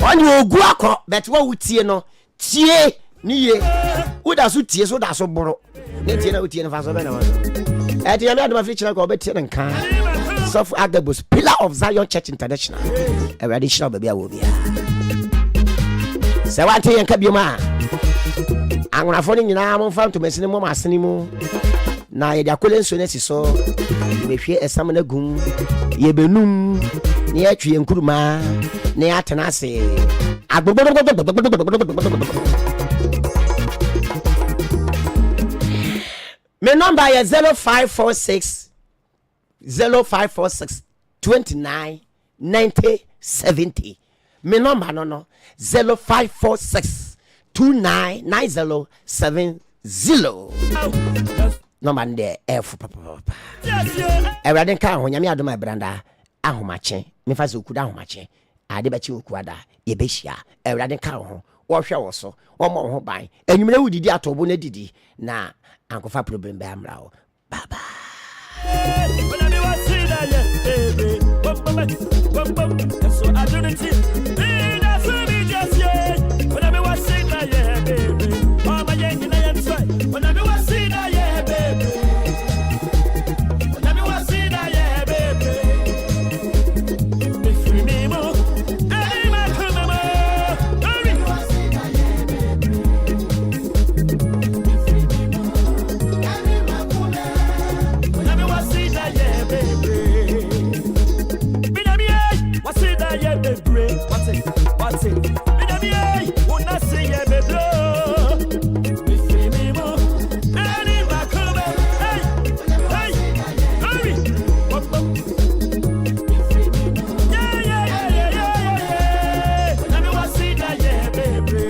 on you go akọ but what would no tie ni ye wo da so tie so da so boro ne tie na wo tie na fa so be na e tie na do ma fi chira ko be tie nkan Sof Agabus Pillar of Zion Church International e ready shira ba bia wo bia se wa tie yanka bi ma anwonafo ni nyina mo fa to mesini mo maseni mu na ye diakole nso na si so be hwe esam na gum ye benum ne ya twie nkuruma ne ya tena se my number is 0546 29 90 70. My number no 0546 29 90 70. Number there F papa. Everything can when you my branda ahomache me fa se okuda ahomache ade ba che okuada ye be hia everything can ho wo hwe wo so wo mo ho ban enwumere wudidi atobo na didi na ankofa problem be amra wo baba when I was see that baby so I didn't see that's me just yeah when I was see that yeah baby oh my yeah na yeah try when I was see that yeah baby when I was see that yeah baby if you me mo hey my come on hurry was see that yeah baby when I was see that yeah baby what's it that yeah baby what's it baby who not say yeah baby if me mo any my come hey hurry yeah let me what's it that yeah baby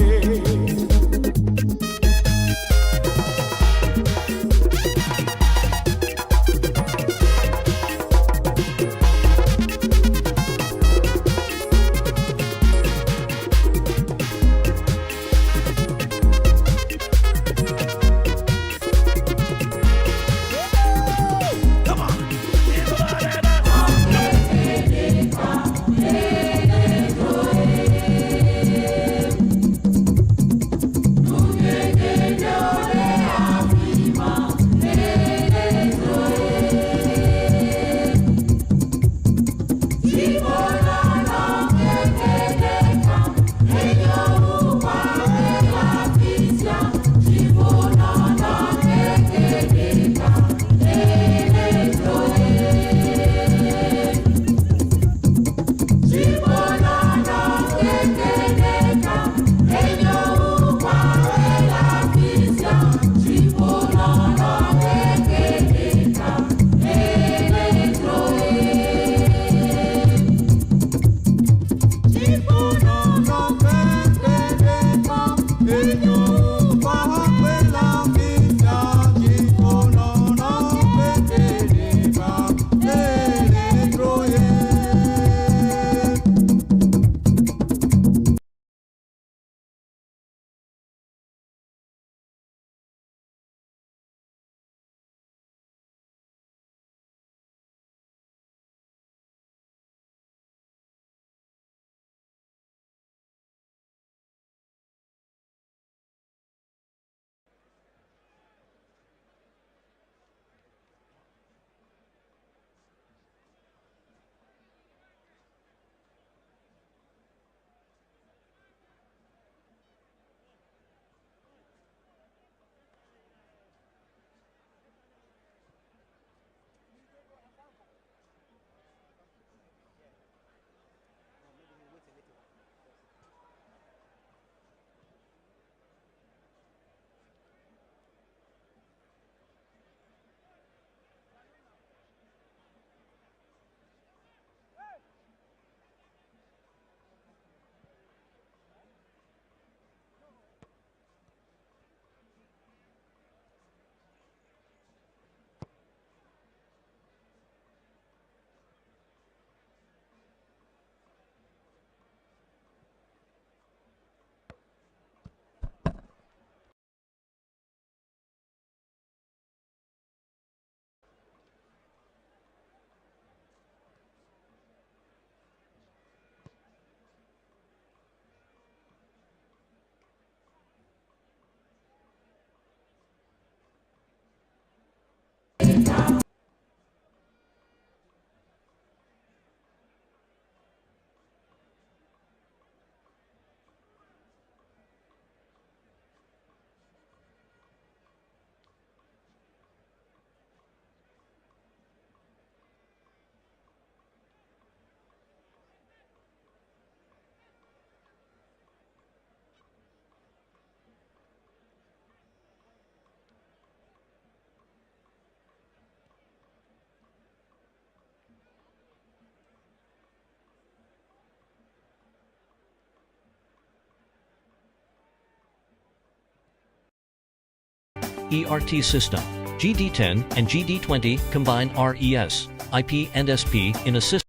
ERT system. GD10 and GD20 combine RES, IP, and SP in a system.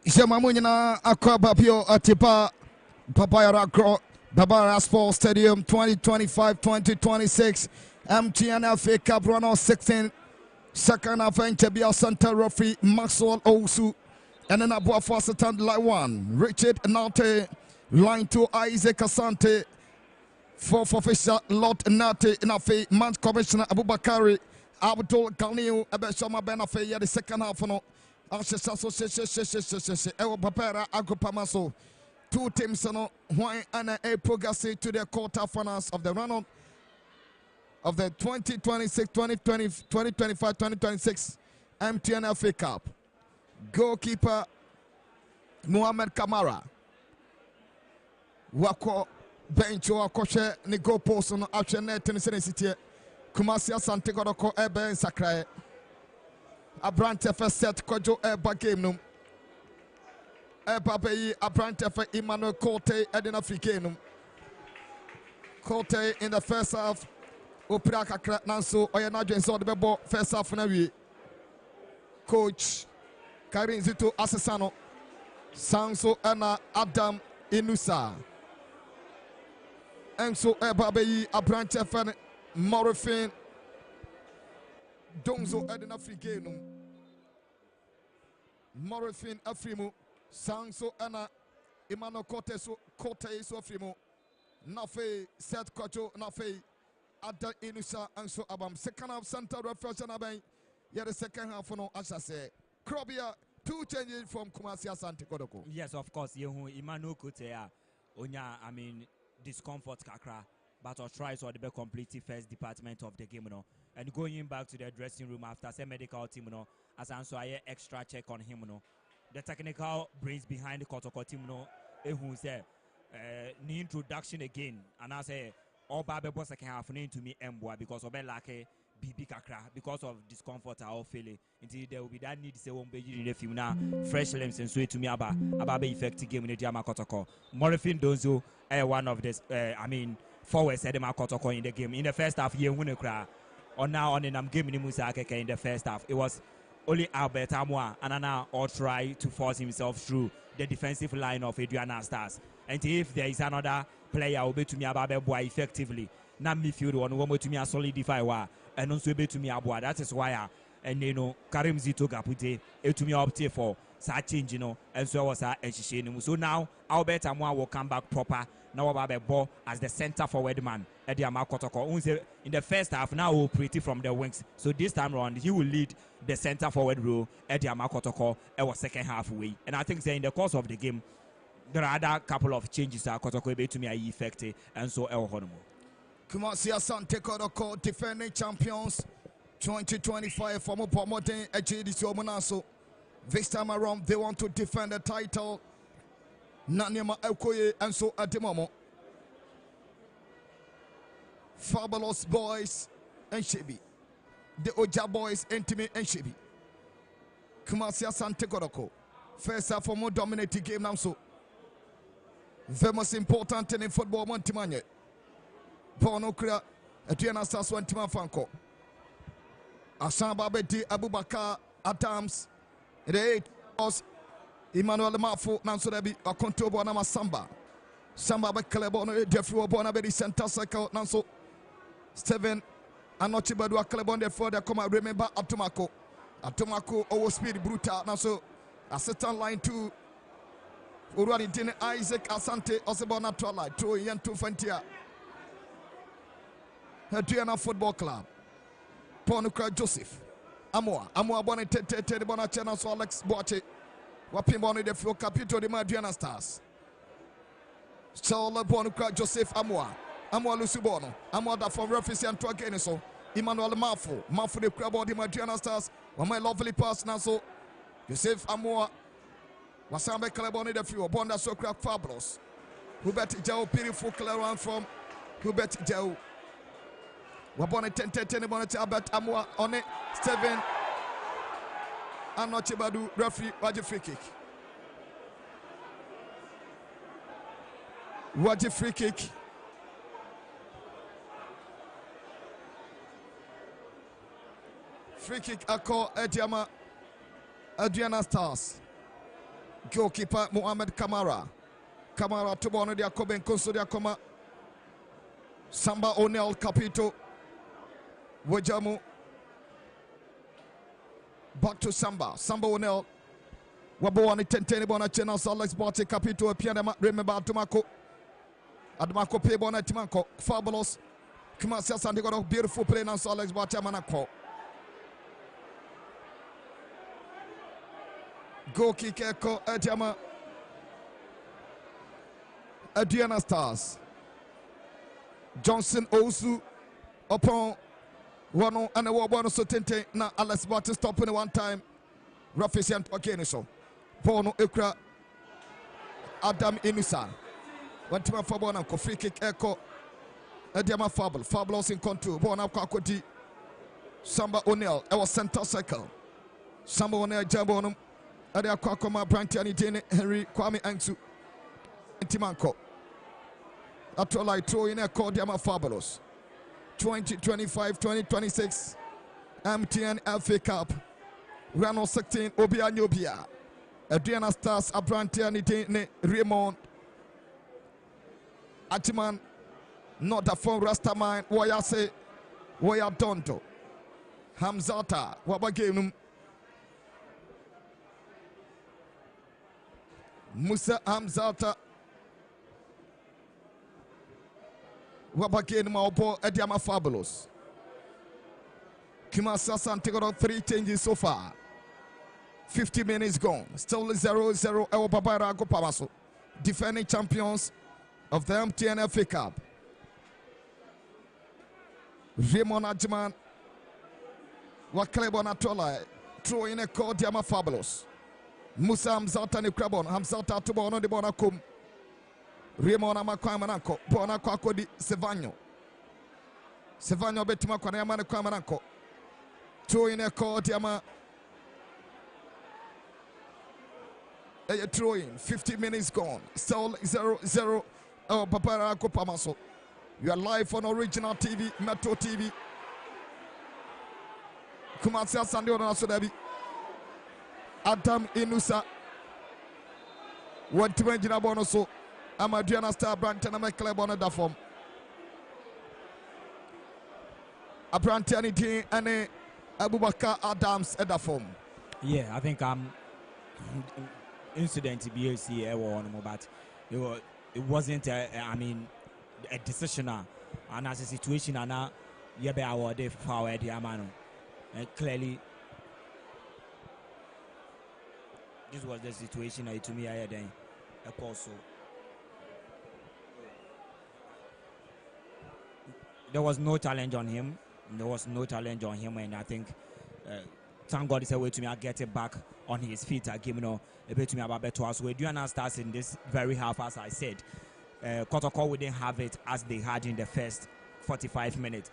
Jamamunina Aqua Babio Atipa Babaya Asfor Stadium 2025-2026 MTN FA Cup run on 16. Second half Tabia Santa referee Maxwell Osu. And then Abua Fossetan line 1. Richard Nate line 2 Isaac Asante. 4th official Lot Nate Nafe Man's Commissioner Abubakari Abdul Ganil Abeshama Benafe the second half no Ewo Papera Agopamaso. Two teams no why and a progress to the quarterfinals of the run of the 2025-2026 MTN FA Cup. Goalkeeper Muhammad Kamara. Wako bench or koshe ni goal post no atwe net ni senesitie. Kumasi Asante Kotoko ebe sakrae. Abrante first set kojo eba game no. Eba beyi Abrante for Emmanuel Kote edina free no. Kote in the first half. Opera kakra nanso oye na dwen so de bebo first half na wie. Coach Karin Zito Asesano Sanso Ana Adam Inusa Enso Ebabeyi Abrante Fan Morofin Donzo Edina Frigenum Morofin Afrimu Sanso Ana Imano Kote so Afrimu Nafe Set Kocho Nafe Ada Inusa Enso Abam second half center reflection Abay. Yeah, the second half no Asha say Krobia, 2 changes from Kumasi Asante Kotoko. Yes, of course. Yehu Imanu Kutea, Onya, discomfort kakra, but I'll try to the complete first department of the game, no. And going back to the dressing room after say medical team, no, as answer I extra check on him, no. The technical brains behind the Kotoko team, no, who say, the introduction again, and I say, all Babe was second half to me Mboa because of Belake. BB kakra because of discomfort I all feeling until there will be that need to say one page in the film now fresh limbs and sweet to me about be effective game in the Jama Kotoko. Morifin Donzo one of this forward said Kotoko in the game in the first half year winner cry or now on in game in Musa in the first half it was only Albert Amwa and now all try to force himself through the defensive line of Aduana Stars and if there is another player will be to me about effectively now midfield one to me solidify wa and also able to me abua. That is why and Karim Zito Kapute to me opted for such change, and so was so now Albert Amwa will come back proper now about ball as the center forward man at the Kotoko. In the first half now will pretty from the wings. So this time around he will lead the center forward role at the Kotoko our second half way. And I think in the course of the game there are other couple of changes that Kotoko able to me effective and so El Honomo. Kumasi Asante Kotoko defending champions 2025 from Upamode Ejidisi Omunaso. This time around they want to defend the title. Nanyama Elkoye and so Ademomo. Fabulous Boys and Shibi. The Oja Boys Intimate and Shibi. Kumasi Asante Kotoko. First half for more dominating game now so. The most important thing in football Montimanye. Bono Kria, Aduana Stars one team Fanko. Asan Babeti Abubakar Adams. The 8 was Emmanuel Mafu Nansodebi Akonto Bonama Samba. Samba Bekelebono, Jeffrey Bonabedi Center Circle Nanso. Steven Anochibadu Akelebon therefore they come remember Atomako. Atomako over speed brutal Nanso. Assistant line 2. Urani Dine Isaac Asante Osebona Twala. Two Yen 220. Aduana Football Club. Ponukra Joseph. Amoa Bonnet Tete Bona Channel so Alex Boache. Wapin Bonnet the Flow Capito de Aduana Stars. Sola Ponukra Joseph Amoa Lusubono. Amoa da from referee and again so. Emmanuel Mafu the crab of the Aduana Stars. One my lovely pass now so. Joseph Amoa. Wasambe Calaboni the Flow. Bonda so crap fabulous. Hubert Jao beautiful clear from Hubert Jao. Wabone 10 bonnet Albert Amwa on it. Steven Anochibadu referee Waji free kick. Waji free kick. Free kick Ako Ediama Aduana Stars. Goalkeeper Mohamed Kamara. Kamara to Bono dia Koben Konso dia Koma. Samba Onel Capito. Wajamu. Back to Samba. Samba Onel. Wabo on the 10 bona channel so Alex Barty Capito Pianema. Remember Atumako. Admako Pe Bona Timanko. Fabulous. Kumasi Sandy got a beautiful play now so Alex Barty Manako. Go kick Eko Etiama Aduana Stars. Johnson Osu upon one and a one so tente na Alex Barty stopping one time. Rafisian again so. Bono Ekra Adam Inusa. One time for Bona free kick Eko Ediama Fabulous in control. Bona Kakoti Samba O'Neill. Our center circle. Samba O'Neill Jabonum. Adia Kwakoma Brantiani Dene Henry Kwame Ansu Timanko. Atola throw in a call Diama Fabulous. 2025-2026 MTN FA Cup. Rano 16 Obia Nyobia. Adriana Stars Abrantiani Dene Raymond Atiman. Not the phone Rastaman. Wayase Waya Donto. Hamzata Wabagenum. Musa Hamzata Wabakin Maupo Ediama Fabulous. Kimasa Santiago 3 changes so far. 50 minutes gone. Still 0-0 El Babara Gopamaso. Defending champions of the MTN FA Cup. Raymond Ajiman Waklebon Atola throw in a call Diama Fabulous. Musa Hamzata ni Krabon, Hamzata to Bono de Bonacum, Raymond Amakwamanako, Bonaco di Sevagno Betumakwana Kwamanako, two in a court Yama, a throw in, 50 minutes gone, still 0-0, oh, Papara Kopamaso. You are live on Original TV, Metro TV, Kumatsia Sandio Nasodabi. Adam Inusa. What to mention about also? Amadriana Star Branton and McClebon da form. Abrantianity and Abubakar Adams at the form. Yeah, I think incident to BAC but it wasn't a decision and as a situation and now be our day for the Amano. And clearly this was the situation to me I then also there was no challenge on him and I think thank God it's a way to me I get it back on his feet again, a bit to me about better as we do understand in this very half as I said Kotoko wouldn't have it as they had in the first 45 minutes.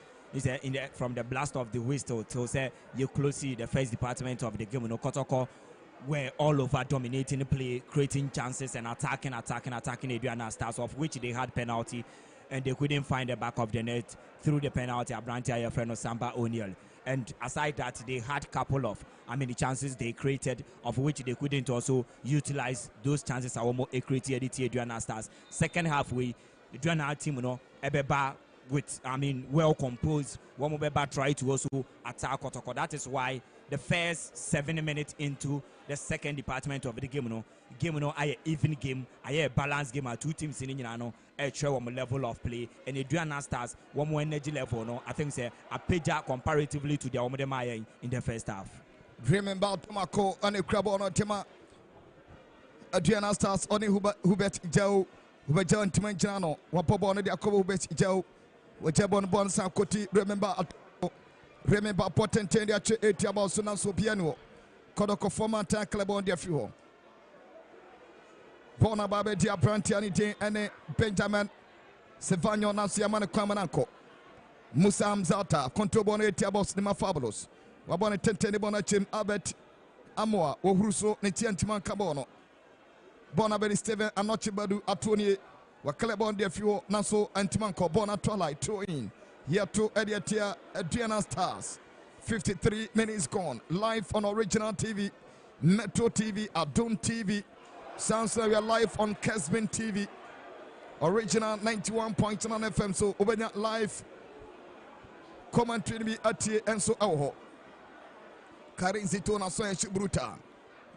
From the blast of the whistle till say you close the first department of the game, Kotoko were all over dominating the play, creating chances and attacking Adriana Stars, of which they had penalty and they couldn't find the back of the net through the penalty Abrantia Yefreno Samba O'Neill. And aside that, they had couple of the chances they created, of which they couldn't also utilize those chances. Are more created Adriana Stars. Second half, Adriana team, Ebeba with well composed. One more try to also attack Kotoko. That is why the first 7 minutes into the second department of the game, I even game, I balanced game. Two teams in a level of play, and Adriana Stars one more energy level. I think say a pager comparatively to the Omodemaya in the first half. Dreaming about Tomako and a crab on Tema Adriana Stars only Hubert Joe, Hubert John Timanjano, Wapobo on the Akobo Hubert Joe, Wajabon Bonsa Koti, remember potent and the about Sunan Sopiano, Kodoko former tackle on their fuel. Bona Babe Dia Brantianity and Benjamin Sevagno Nasiaman Kwamanako, Musa Hamzata, Controbone Tiabos Nima Fabulous. Wabone Tenteni Bonachim Abet Amoa, Ohruso, Netiantiman Cabono, Bonabedi Steven, Anochibadu, Atoni, Wakalebon de Fuo, Naso, Antimanco, Bona Twilight, throw in. Here to Ediatia, Adriana Stars. 53 minutes gone. Live on Original TV, Metro TV, Adon TV, Sounds like we are live on Kesbin TV. Original 91.9 FM. So, Obenya live commentary be at and so our Karin Zito na so Bruta.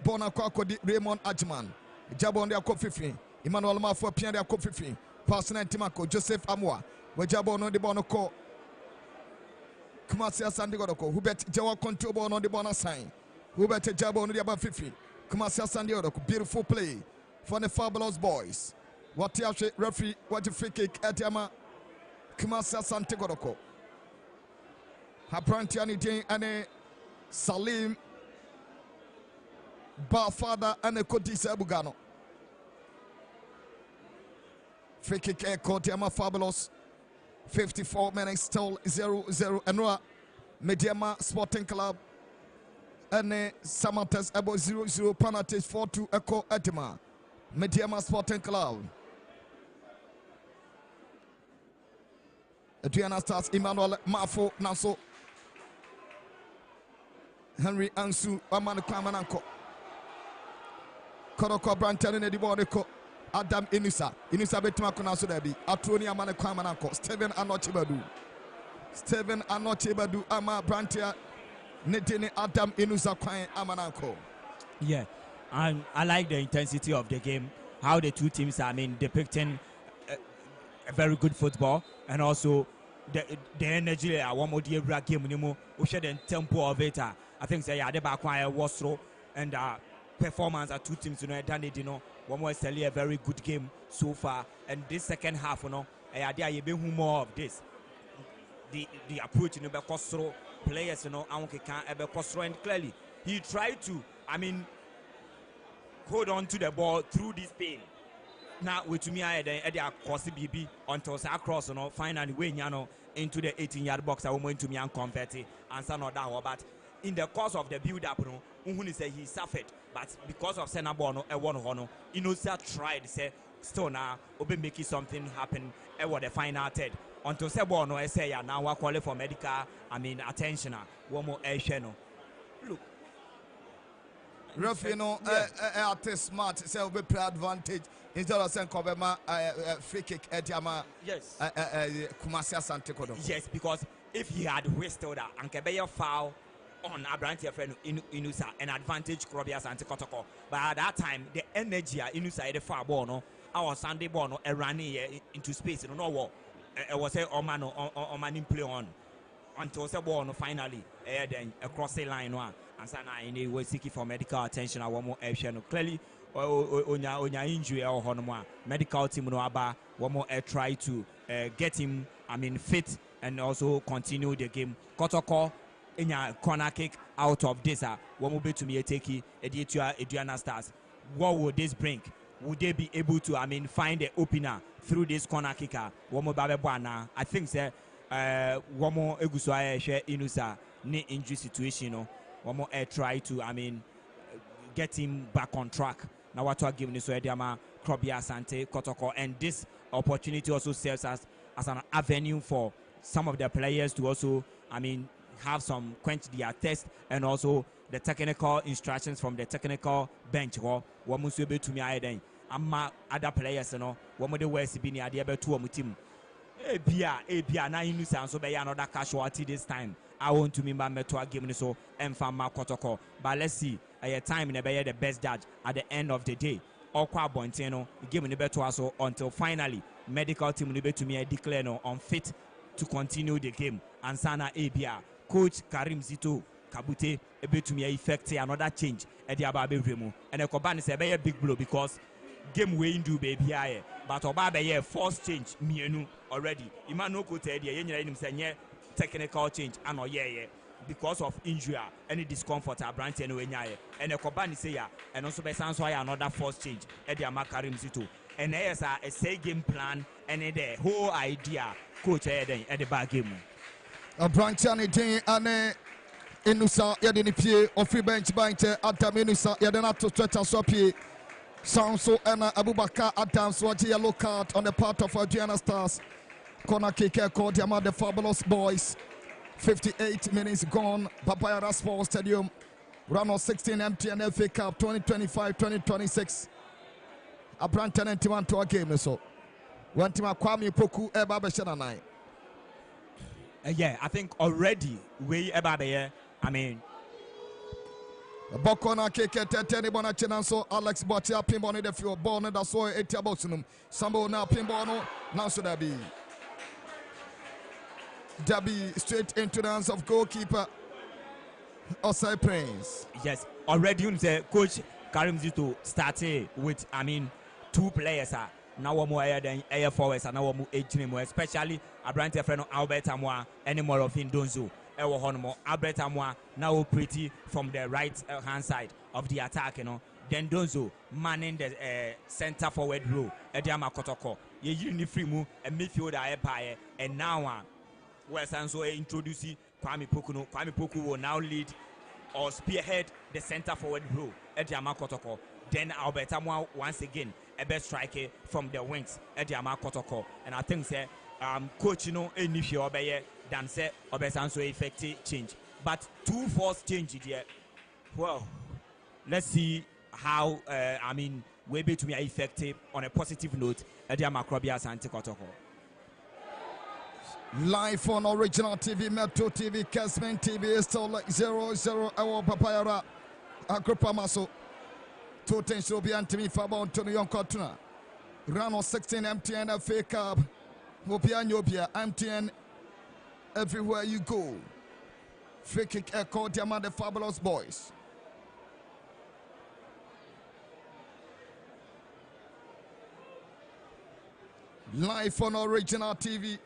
Bona Kwako di Raymond Ajman. Jabon de Akofifin. Emmanuel Mafo Pian de Akofifin. Pastor Timako Joseph Amwa. Wajabo no de Bonoko. Kumasi Asandi Godoko. Who bet Jawa control no de Bona sign. Who bet Jabo no de Abafifi. Kumasi Asandi Godoko. Beautiful play for the Fabulous Boys. What you referee, what you free kick at Yama Kumasi Asante Godoko. Haprantiani Ding and Salim Barfather and a Kodisa Bugano. Free kick air court Yama Fabulous. 54 minutes still 0-0 and Mediama Sporting Club and Samatas about 0-0 penalties 4-2 Echo Etima. Mediama Sporting Club. Aduana Stars Emmanuel Mafo Naso Henry Ansu Amanu Kwamananko Kotoko Brantan in the Bodeko Adam Inusa Betima Konaso Debi Atroni Amanu Kwamananko Steven Anochibadu Ama Brantia Netini Adam Inusa Kwain Amananko. Yeah, and I like the intensity of the game, how the two teams are depicting a very good football, and also the energy. I want more game anymore. We share the tempo of it. I think say the back was through and performance of two teams. Done it. One more a very good game so far. And this second half, I be more of this. The approach through players, and clearly he tried to. Hold on to the ball through this pain. Now with me I had cross BB until I cross finally way into the 18-yard box. I went to me and convert it and so not that. But in the course of the build-up, say he suffered, but because of Senabono, a one tried say still now be making something happen at the final third. Until Sebono I say now we call for medical attention. One more channel. Look. Rafino at smart so we play advantage instead of saying cover free kick at Yama. Yes. Kumasi Asante Kodo. Yes, because if he had whistled that and Kebeya foul on Abrantia friend Inusa, an advantage Krobia Asante Kotoko. But at that time the energy Inusa the far ball our Sunday ball ran into space no war. It was a Oman play on until Sebo finally then across the line and sana in way seeking for medical attention. I want more action. Clearly, onya injury or honoma medical team no aba. One more try to get him. Fit and also continue the game. Kotoko in a corner kick out of this. One more bit to me a takey. Aduana Stars. What would this bring? Would they be able to find the opener through this corner kicker? One more Babebwana. I think sir. One more Eguswa share Inusa knee injury situation. One more try to get him back on track. Now what we are giving is Ediama Krobia Asante Kotoko, and this opportunity also serves as an avenue for some of the players to also have some quench their test and also the technical instructions from the technical bench. One must be able to me other players one more the West be near the other two team. Ebia na Inusa so be another casualty this time. I want to remember Metua game so Mfama Kotoko. But let's see a time in the best judge at the end of the day. Okwa Bonteno game in the better so until finally medical team will be to me declare unfit to continue the game. And Sana Ebia coach Karim Zito Kabute able to me effect another change at the Ababe Remo. And a Koban is a very big blow because game way do baby aye. But Obabe force change mienu already. Imano Kote the technical change and because of injury any discomfort branch and a Kobani say and also by sounds why another force change at the Makarim Zito. And there's a say game plan and the whole idea coach at the back game. A branch and Inusa Yadini Pie or free bench bank Adam Inusa Yadana to stretch and swap Sounds so Anna Abubakar Adams watching yellow card on the part of Aduana Stars. Corner kicker called Yama the Fabulous Boys. 58 minutes gone. Papaya Asfor Stadium. Round of 16 MTN FA Cup 2025-2026. Abrante and Timan to a game so. One team Kwame Poku Eba Beshana 9. Yeah, I think already we Ebabe. I mean, Bokona keke teteni bona chenanso Alex Botia pinball the few ball na so etia boxnum. Sambo na pinball no now so that be straight into the hands of goalkeeper Osai Prince. Yes, already you say coach Karim Zito started with two players now we're more than air forwards and now we're 18 more, especially Abrante friend Albert Amwa any more of Indonzo. Ewo Honomo Albert Amwa now pretty from the right hand side of the attack, Then Donzo manning the center forward row. Ediama Kotoko. Ye free move a midfielder empire. And now West Anso introducing Kwame Poku. Kwame Poku will now lead or spearhead the center forward row. Ediama Kotoko. Then Albert Amwa once again a best striker from the wings. Ediama Kotoko. And I think say coach any few than say Obesanso effective change. But 2 force change here. Well, let's see how we be to be effective on a positive note. Edia Macrobia Santi Kotoko. Live on Original TV, Metro TV, Casman TV is still like 0-0. Our Papayara Akropamaso. Toten should be Antimi Fabo Antonio Yonkotuna. Rano 16 MTN FA Cup. Hopia Nyopia MTN. Everywhere you go. Free kick echo Diamond the Fabulous Boys. Live on Original TV.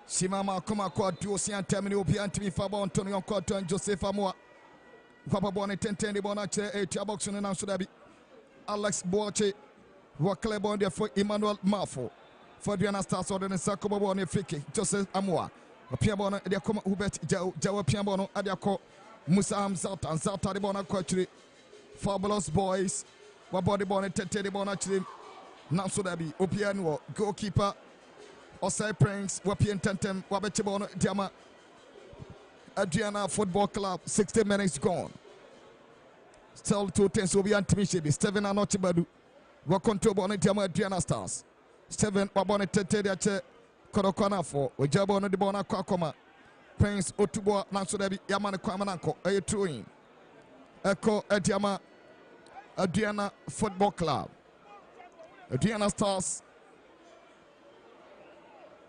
Simama Kuma Kwa Duosian Termini Opiantimi Fabo Antonio Koto and Joseph Amoa. Papa Bonnet Tente Bonache, a Tiabox and Amsterdam. Alex Boache. Waklebon there for Emmanuel Mafo. For Diana Stars or the Sakobo on a free Joseph Amoa. A Piabona, they come Hubert Jawa Piabono, Adiako, Musa Zata, and Zata de Bona Quatri. Fabulous Boys. What body bonnet Tete de Bonachim. Namsudabi, Opiano, goalkeeper. Osai Prince, Wapian Tentem, Wabetibono, Diama. Adriana Football Club, 60 minutes gone. Still 2-10 will be Antimishibi, Steven Anochibadu. Wakonto Bonnet Diama Adriana Stars. Steven Wabone Tete Diache, Korokona for, Ojabona de Bona Kwakoma. Prince Otubo, Namsudabi, Yamana Kwamanako, a truing. Echo Adiama Adriana Football Club. Adriana Stars.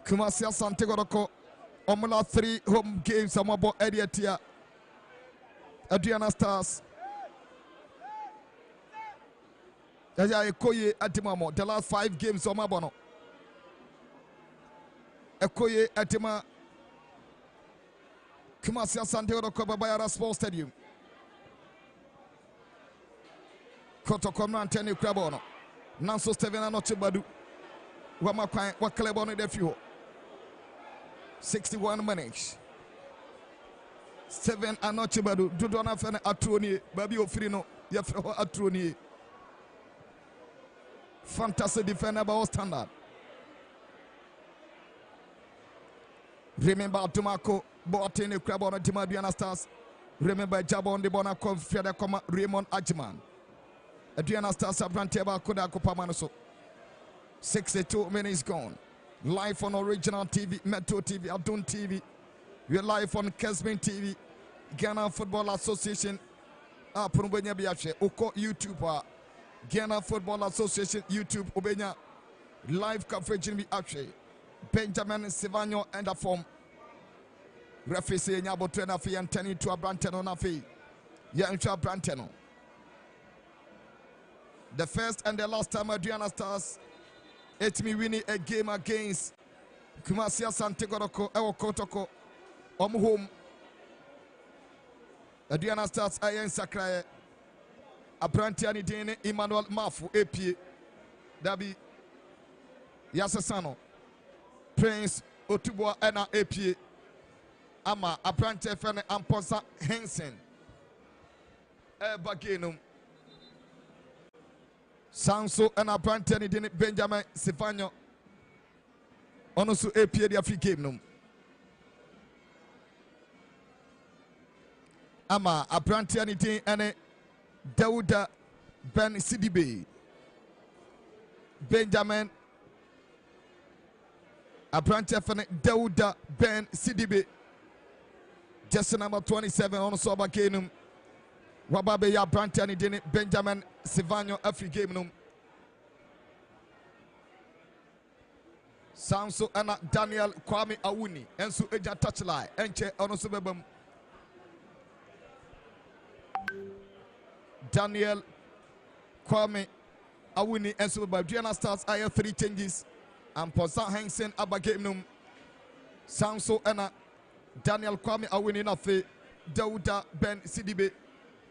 Kumasia Santegoroko. Omula 3 home games. Amabo Ediatia. Adriana Stars. Yaya Ekoye Atimamo. The last 5 games. Omabono. Ekoye Atima. Kumasia Santegoroko Babayara Sports Stadium. Kotoko Manteni Krabono. Nanso Steven Anochibadu. Wamakwan Waklebono de Fuel. 61 minutes. Steven Anochibadu. Dudona Fene Atroni. Babi Ofrino. Yafro Atroni. Fantastic defender about standard. Remember Tumako. Boatini Krabono Timadiana Stars. Remember Jabon de Bonacom Fiada Koma Raymond Ajman. Adriana Stars Abranteba Koda Kopamanoso. 62 minutes gone. Live on Original TV, Metro TV, Adun TV. We're live on Kesmin TV, Ghana Football Association. Pumbenya Biache, Oko YouTube, Ghana Football Association YouTube, Obenya. Live coverage in Biache. Benjamin Sivano and a form. Referee Nyabo Trenafi and Tenny to Abranteno Nafi. Yancha Branteno. The first and the last time Adriana Stars me winning a game against Kumasia Santegoroko Ewo Kotoko home. Adriana Stars Ayen Sakraye Abrantiani Dene Emmanuel Mafu AP Dabi Yasasano Prince Otubwa Ena AP Ama Abrante Fene Amposa Hensen Bagenum Sanso and Abrantani Dene Benjamin Sifano Onosu AP the free game num Ama Abrantiani Dene Dauda Ben Sidibe. Benjamin Abrantefane Dauda Ben Sidibe. Just number 27 on Soba Kenum. Wababe ya Brantiani Dini Benjamin Sivanyo Afri Game Num. Samso Anna Daniel Kwame Awuni. Ensu Eja Touchline. Enche Onosubebum. Daniel Kwame Awuni Ensu Aduana Stars. I have 3 changes. And Posa Hansen Abba Game Num. Samso Anna Daniel Kwame Awuni Nafe. Dauda Ben Sidibe.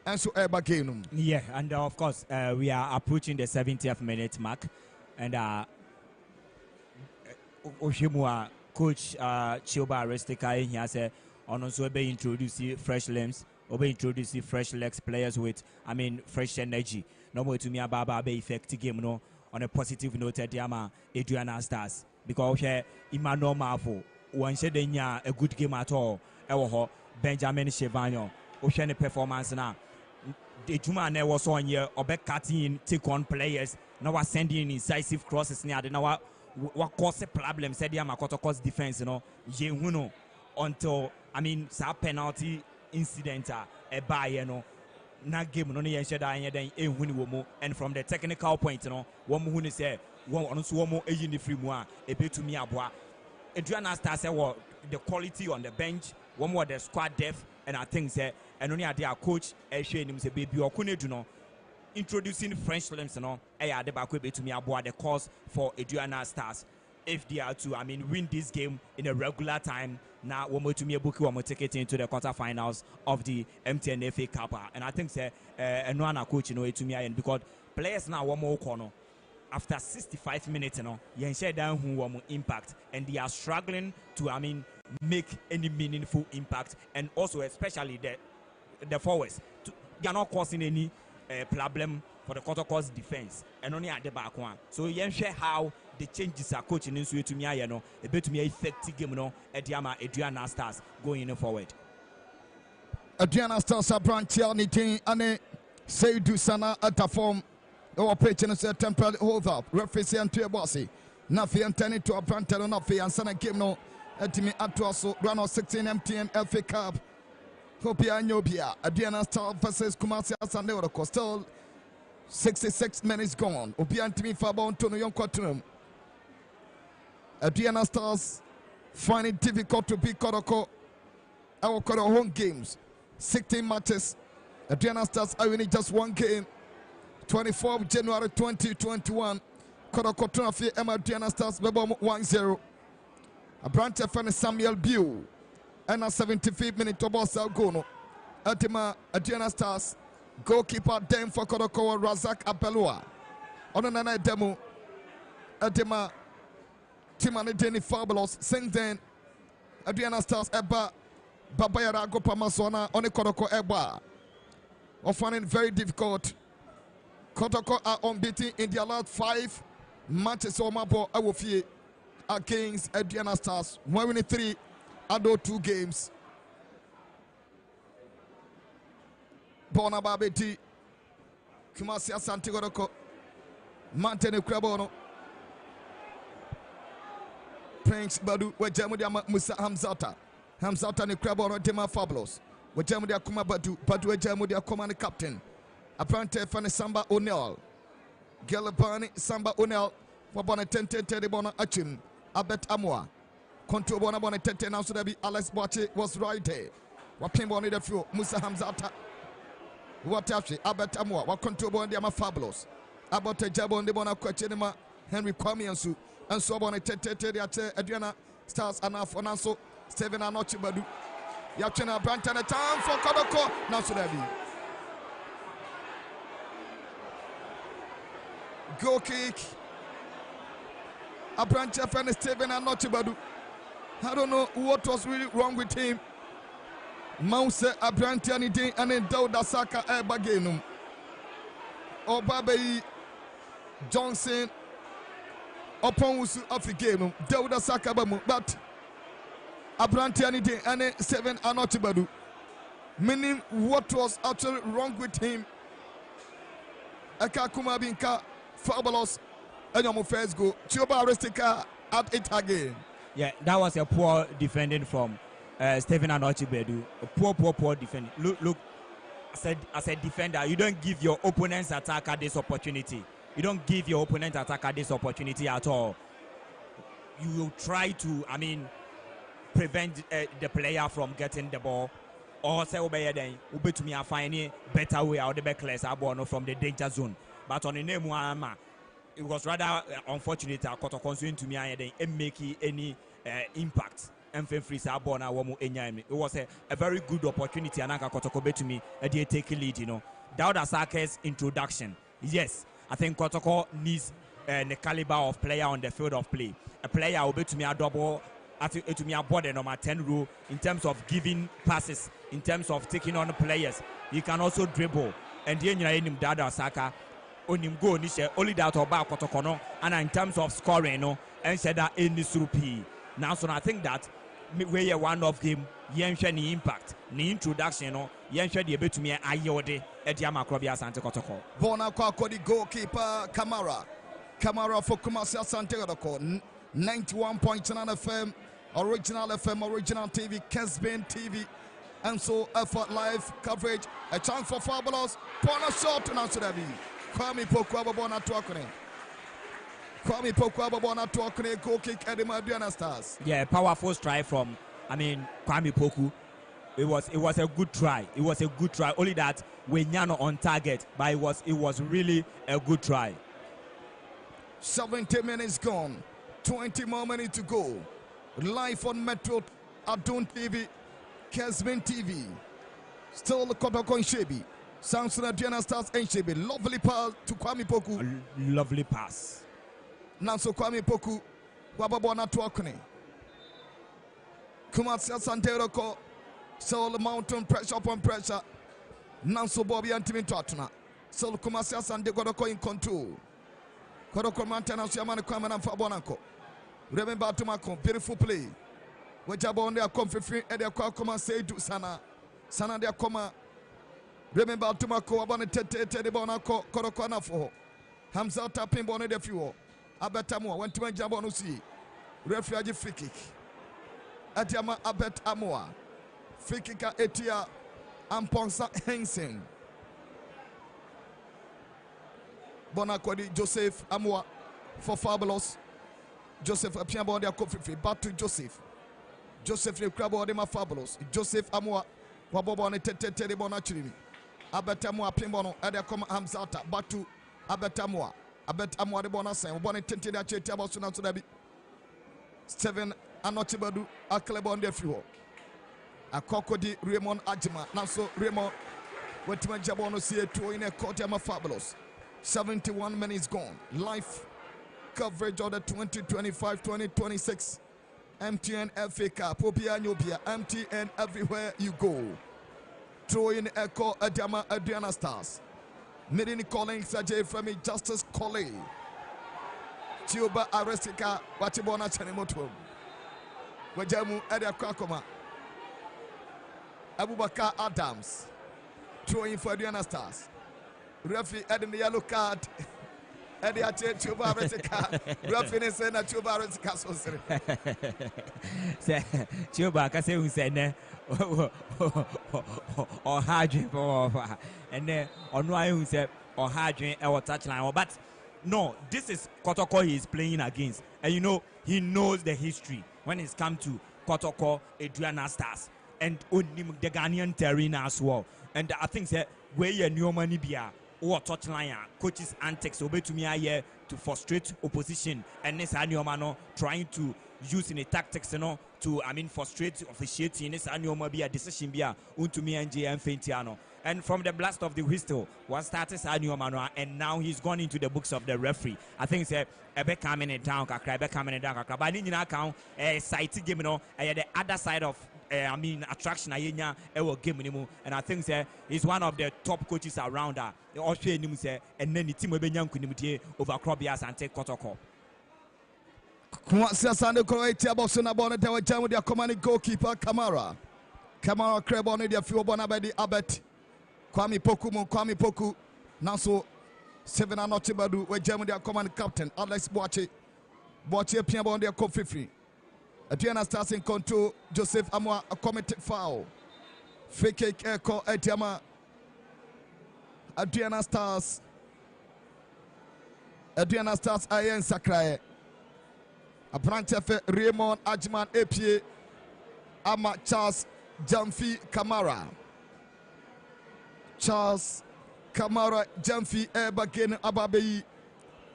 And so yeah, and of course we are approaching the 70th minute mark, and Oshimua coach Chioba Arestika he has also be introducing fresh limbs, or be introducing fresh legs players with fresh energy. No more to me about be effective game no on a positive note at Yama Aduana Stars because here Emmanuel Marvo one said a good game at all. Benjamin Chevagnon, Ocean performance now. The Juma was on here, or back cutting, take on players. Now we're sending incisive crosses near the now. What caused a problem? Said Kotoko's defense, until some penalty incident, a buy, na game, no, and from the technical point, one who say, one on Swomo, agent free moi, a bit to me abois. Adriana Star said, the quality on the bench, one more the squad depth, and I think that. And only at their coach, baby or Kunejuno, introducing French limbs, to me about the cause for Aduana Stars. If they are to, win this game in a regular time, now one more to me a book, one more take it into the quarterfinals of the MTN FA Cup. And I think and one coach, to me, because players now one more corner. After 65 minutes, you share down who will impact, and they are struggling to, make any meaningful impact, and also especially the forwards, they are not causing any problem for the Kotoko's defense, and only at the back one. So you share how the changes are coaching in to me, a bit to me effective game, at Yama Aduana Stars going forward. Aduana Stars are branching anything, and say do sana at a form. Our patient is temporarily hold up. Referee and to a bossy. Nafi and turn it to a brantel and Nafi and Sana game no. Etimi Atuaso, run on 16 MTN FA Cup. Hopia Nobia, Aduana Star versus Kumasi Sandeoro Coastal. 66 minutes gone. Obiantimi Fabon to Yon Quatunum. Aduana Stars find it difficult to beat Kotoko. Our Kotoko home games. 16 matches. Aduana Stars are winning just 1 game. 24th January 2021. Kotoko Trophy Aduana Stars Bebom 1-0. A branch of Samuel Bew. And a 75th minute to Bossa Gono. Atima Aduana Stars. Goalkeeper Dem for Kotoko Razak Apelua. On another demo. Atima Timani Deni Fabulous. Sing then. Aduana Stars Eba. Babayara Gopamazona on the Kotoko Eba. Of finding very difficult. Kotoko are unbeaten in their last 5 matches or Mabo Awofie against Aduana Stars. 1 winning 3, Ado 2 games. Bona Babeti, Kumasia Santigoroko, Mantene Krabono, Prince Badu, Wajamudia Musa Hamzata, Hamzata ne Krabono Dema Fabulous, Wajamudia Kuma Badu, Badu Wajamudia Command Captain. Apprentice Fanny Samba O'Neill, Galabani Samba O'Neill, for Bonnet Tente Bona Achim, Abet Amwa, Contour Bona Bonnet Tente, now so that be Alex Bache was right there. What came on the few, Musa Hamzata, what actually, Abet Amwa, what Contour Bondiama Fabulous, About a Jabon de Bona Quachinima, Henry Kwame and so Bonnet Tente, Aduana Stars enough on also 7 and Nochi Badu. Yachina Branton a time for Kotoko, now so that be. Goal kick. A branch of and Steven and Notibadu. I don't know what was really wrong with him. Mouse Abrantiani Day and then Dauda Saka Bagenum. Obabe Johnson upon Wusu of the game. Dauda Saka Bamu. But Abrantiani Day and then 7 and Notibadu. Meaning what was actually wrong with him Eka Kumabinka, fabulous. And your first go. Tioba Aristica at it again. Yeah, that was a poor defending from Stephen Anochibedu. A poor defending. Look. As a defender, you don't give your opponent's attacker this opportunity. You don't give your opponent's attacker this opportunity at all. You will try to, prevent the player from getting the ball, or say then to me find a better way out the back from the danger zone. But on the name it was rather unfortunate that Kotoko to me and make any impact. It was a very good opportunity. And Kotoko to me they take a lead. Dauda Sake's introduction. Yes, I think Kotoko needs the caliber of player on the field of play. A player will be to me a double. To me, a body number 10 rule in terms of giving passes, in terms of taking on the players. He can also dribble. And then you know, Dada Saka, onim go nishe only that about Kotokono. And in terms of scoring, and said that in this rupee. Now, so I think that we are one of him. Yensha ni impact, ni introduction, Yensha the bit to me ayode at Yamakrobia Santa Kotoko. Bona Kwakodi goalkeeper Kamara for Kumasi Santa Kotoko. 91.9 FM. Original FM, Original TV, Kesbin TV, and so effort live coverage. A chance for fabulous. Bona shot to answer that. Kwame Poku Ababona Tuakone. Kwame Poku Ababona Tuakone, goal kick Edema Aduana Stars. Yeah, powerful strike from, Kwame Poku. It was a good try. It was a good try. Only that Wenyano on target, but it was really a good try. 70 minutes gone. 20 more minutes to go. Live on Metro Adun TV, Kesbin TV. Still the Kotoko and Shebi. Samson Aduana Stars and Shebi. Lovely pass to Kwame Poku. Lovely pass. Now so Kwame Poku. Wababona Tuakone. Kumatsia Santeroko. So the mountain pressure upon pressure. Now so Bobby Antimin Tuatuna. So Kumatsia Santeroko in control. Kotoko maintenance Yamana Kwame and Fabonako. Remember to Mako, beautiful play. Wajabon, they are comfy and they are come say to Sana. Sana, they are come. Remember to Mako, Abana Tete, Bonako, Korokona for Hamza tapping bonnet the fuel. Abetamo went to my Jabonusi. Refugee free kick. Atiama Abet Amoa. Free kick Etia Amponsa Hensen. Bonakodi Joseph Amoa for fabulous. Joseph Apiabo de Kofi, back to Joseph. Joseph the Crabo de Fabulous. Joseph Amoa, Wabobon Tete Bonachimi. Abetamoa Pimbono, Adacoma Hamzata, back to Abetamoa. Abetamoa de Bonasa, Bonnet Tente Chabosuna to the 7 Anotibadu, Aklebon de Fuel. A Kokodi Raymond Ajima. Now so Raymond went to my Jabono see two in a court Fabulous. 71 minutes gone. Life. Coverage of the 2025-2026 MTN FA Cup. Opia MTN everywhere you go. Throw in Echo Adama Aduana Stars. Midini calling Sajay Fremi Justice Colley. Tioba Arestika Watibona Chanimoto. Wajamu Edia Kwakoma. Abubakar Adams. Throw in for Aduana Stars. Referee adding the yellow card. And they are Tioba Arestika. Referee saying that Tioba Arestika so sorry. Tioba Kase said or hard and then on why who said or hard or touchline. But no, this is Kotoko he is playing against. And you know, he knows the history when it's come to Kotoko Aduana Stars and Unim the Ghanaian terrain as well. And I think that where your new money be or touchline coaches antics obey to me here to frustrate opposition and this annual man trying to use in a tactics to frustrate officiating this annual be a decision be unto me and JM Fentiano. And from the blast of the whistle was started annual man and now he's gone into the books of the referee. I think it's a coming in down coming in down but in account a site game the other side of attraction ayenya ewo game nimu and I think he's one of the top coaches around that also nimu say and then the team ebenya nkunimdie over Krobias and take Kotoko. Kumasi Asante Croatia Bosuna Bonnet they were jam with their commanding goalkeeper Kamara Krebon their few bona by the Abet Kwame Poku now so 7 Anoche Badu, where Germany are command captain, Alex Boache. Boache Piabo on their coffee free. Aduana Stars in control, Joseph Amwa, a committed foul. Free kick, Echo, Etiama. Aduana Stars, Ayen Sakrae. A branch of Raymond Ajman Epie, Ama Charles Jamfi Kamara. Charles Kamara Jamfi Ebagen Ababeyi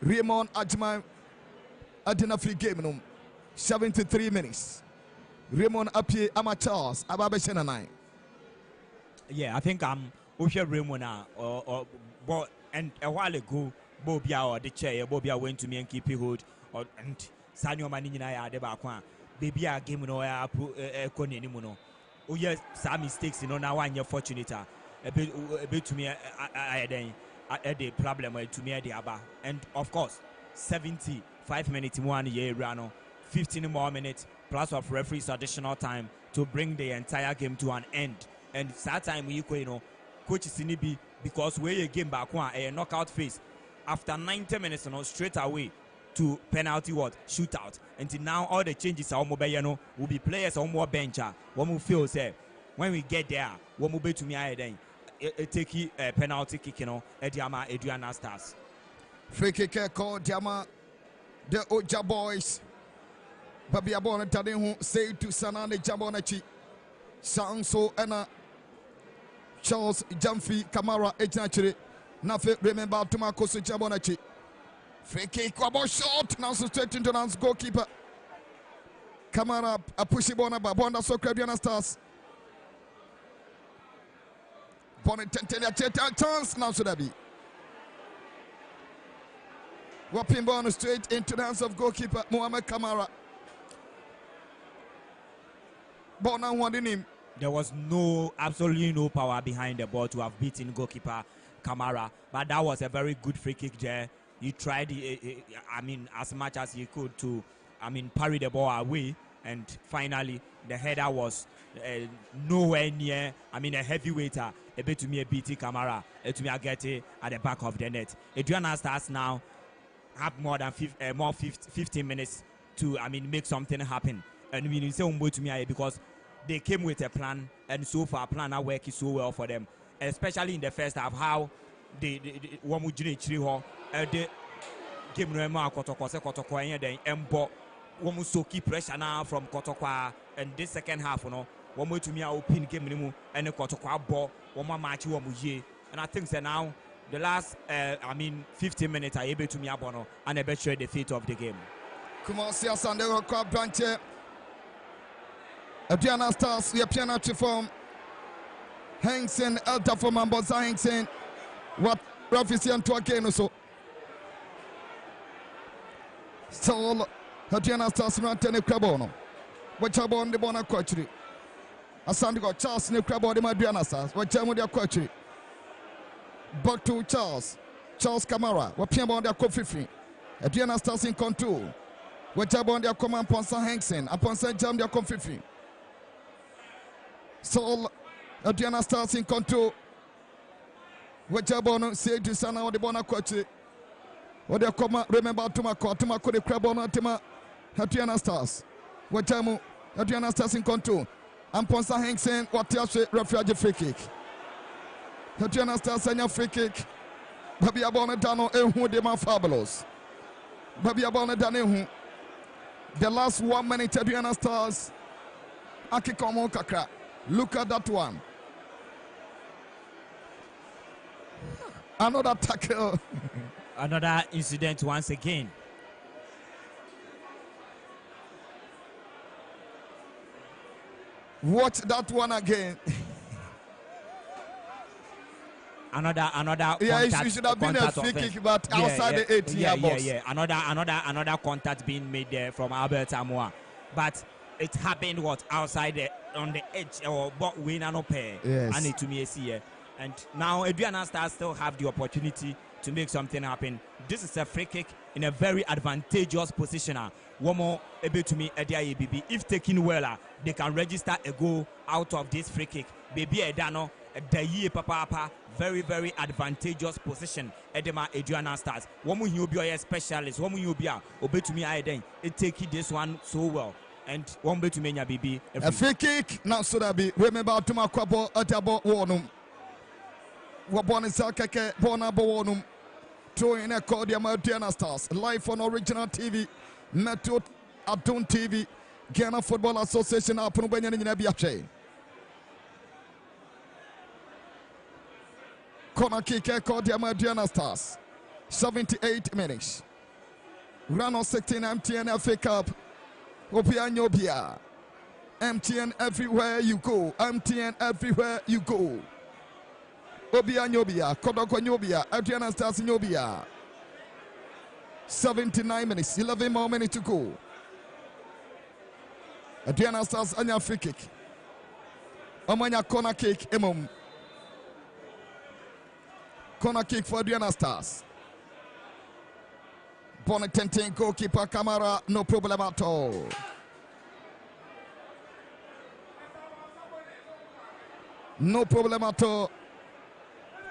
Raymond Ajman Adina free game 73 minutes. Raymond Apie Ama Charles Ababe Shenanai. Yeah, I think I'm Raymond or and a while ago Bobia or the chair Bobia went to me and keep it hold and Sanyo Manina de Bakwa. Baby a game no Koni Nimuno. Oh yes, some mistakes now one year fortunate. A bit to me at the problem to me at the Abba. And of course, 75 minutes 1 year run, 15 more minutes plus of referees additional time to bring the entire game to an end. And that time we coach Sinibi because we a game back one a knockout phase after 90 minutes straight away to penalty shootout. Until now all the changes are mobile will be players on more bench. One will feel say when we get there, one will be to me then. Take a penalty kick, Ediama Aduana Stars. Free kick called Diama, the Oja boys. Babi Abona Tadin say to Sanane Jabonachi. Sanso and Charles Jamfi Kamara Ejnachiri. Nafe remember Tumakosu Jabonachi. Free kick, Kwabo shot, now straight into the goalkeeper. Kamara a pushy bona Bonda Socrabiana Stars. Chance now should be. Whopping ball straight into the hands of goalkeeper Mohamed Kamara. Bona wanting him. There was absolutely no power behind the ball to have beaten goalkeeper Kamara, but that was a very good free kick there. He tried, as much as he could to, parry the ball away, and finally the header was nowhere near. A heavyweight, a bit to me a BT Kamara, to me a get it at the back of the net. Aduana Stars now have more than 15 minutes to, make something happen. And we say to me because they came with a plan, and so far plan are working so well for them, especially in the first half. How the game no ema Kotoko and then embo one so keep pressure now from Kotoko, and this second half one way to me open game and Kotoko ball one match and I think that now the last 15 minutes are able to me abono and a better the fate of the game. Kumasi Asande Club branch Aduana Stars we are piano to form Hengsen Elta for Mamboza Hengsen what Rafisian to again so Aduana Stars not any crabono what Chabon the Bona Coachry Asandi got Charles New Crabo de Aduana Stars what Jamudia Coachry back to Charles Kamara what Piamon their coffee free Aduana Stars in control what Jabon their command Ponsa Hengsen upon St. Jam their coffee free so Aduana Stars in control what Jabon say to Sana or the Bona Coachry what they come remember Tumako the Crabona Tima Aduana Stars what Jamu Aduana Stars in control and Ponsa Hengsen what Tiashe refugee free kick Aduana Stars send free kick Babi Abona Dano Ehu de Man Fabulous Babi Abona Dano the last 1 minute Aduana Stars Akikomo Kakra look at that one another tackle another incident once again. Watch that one again. Another yeah, contact, it should have been a free kick, but outside the 18-yard box. Yeah. Another contact being made there from Albert Amoa, but it happened outside on the edge or win and pair. Yes. And it to me here, and now Aduana Stars still have the opportunity to make something happen. This is a free kick in a very advantageous position. One more able to me ABB. If taken well, they can register a goal out of this free kick. Baby Edano, the year papa very, very advantageous position. Edema Aduana Stars. Womu Yubia specialist. Womu Yubia. Obe to me, I then it take this one so well. And one bet to me, BB. A free kick. Now, so that be. Remember to my quabo at about Warnum. Wabon Sakake, Bona Bonum. Throwing a call the Aduana Stars. Live on original TV. Metro Adon TV. Ghana Football Association. Upon Benyan in Abiache. Corner kick called the Aduana Stars. 78 minutes. Run on 16 MTN FA Cup. Opianyobia. MTN everywhere you go. MTN everywhere you go. Obianyobia. Kotoko Nyobia. Aduana Stars Nyobia. 79 minutes. 11 more minutes to go. Aduana Stars anya free kick. Amanya corner kick. Emom. Corner kick for Aduana Stars. Bonnet Tenten goalkeeper Kamara, no problem at all. No problem at all.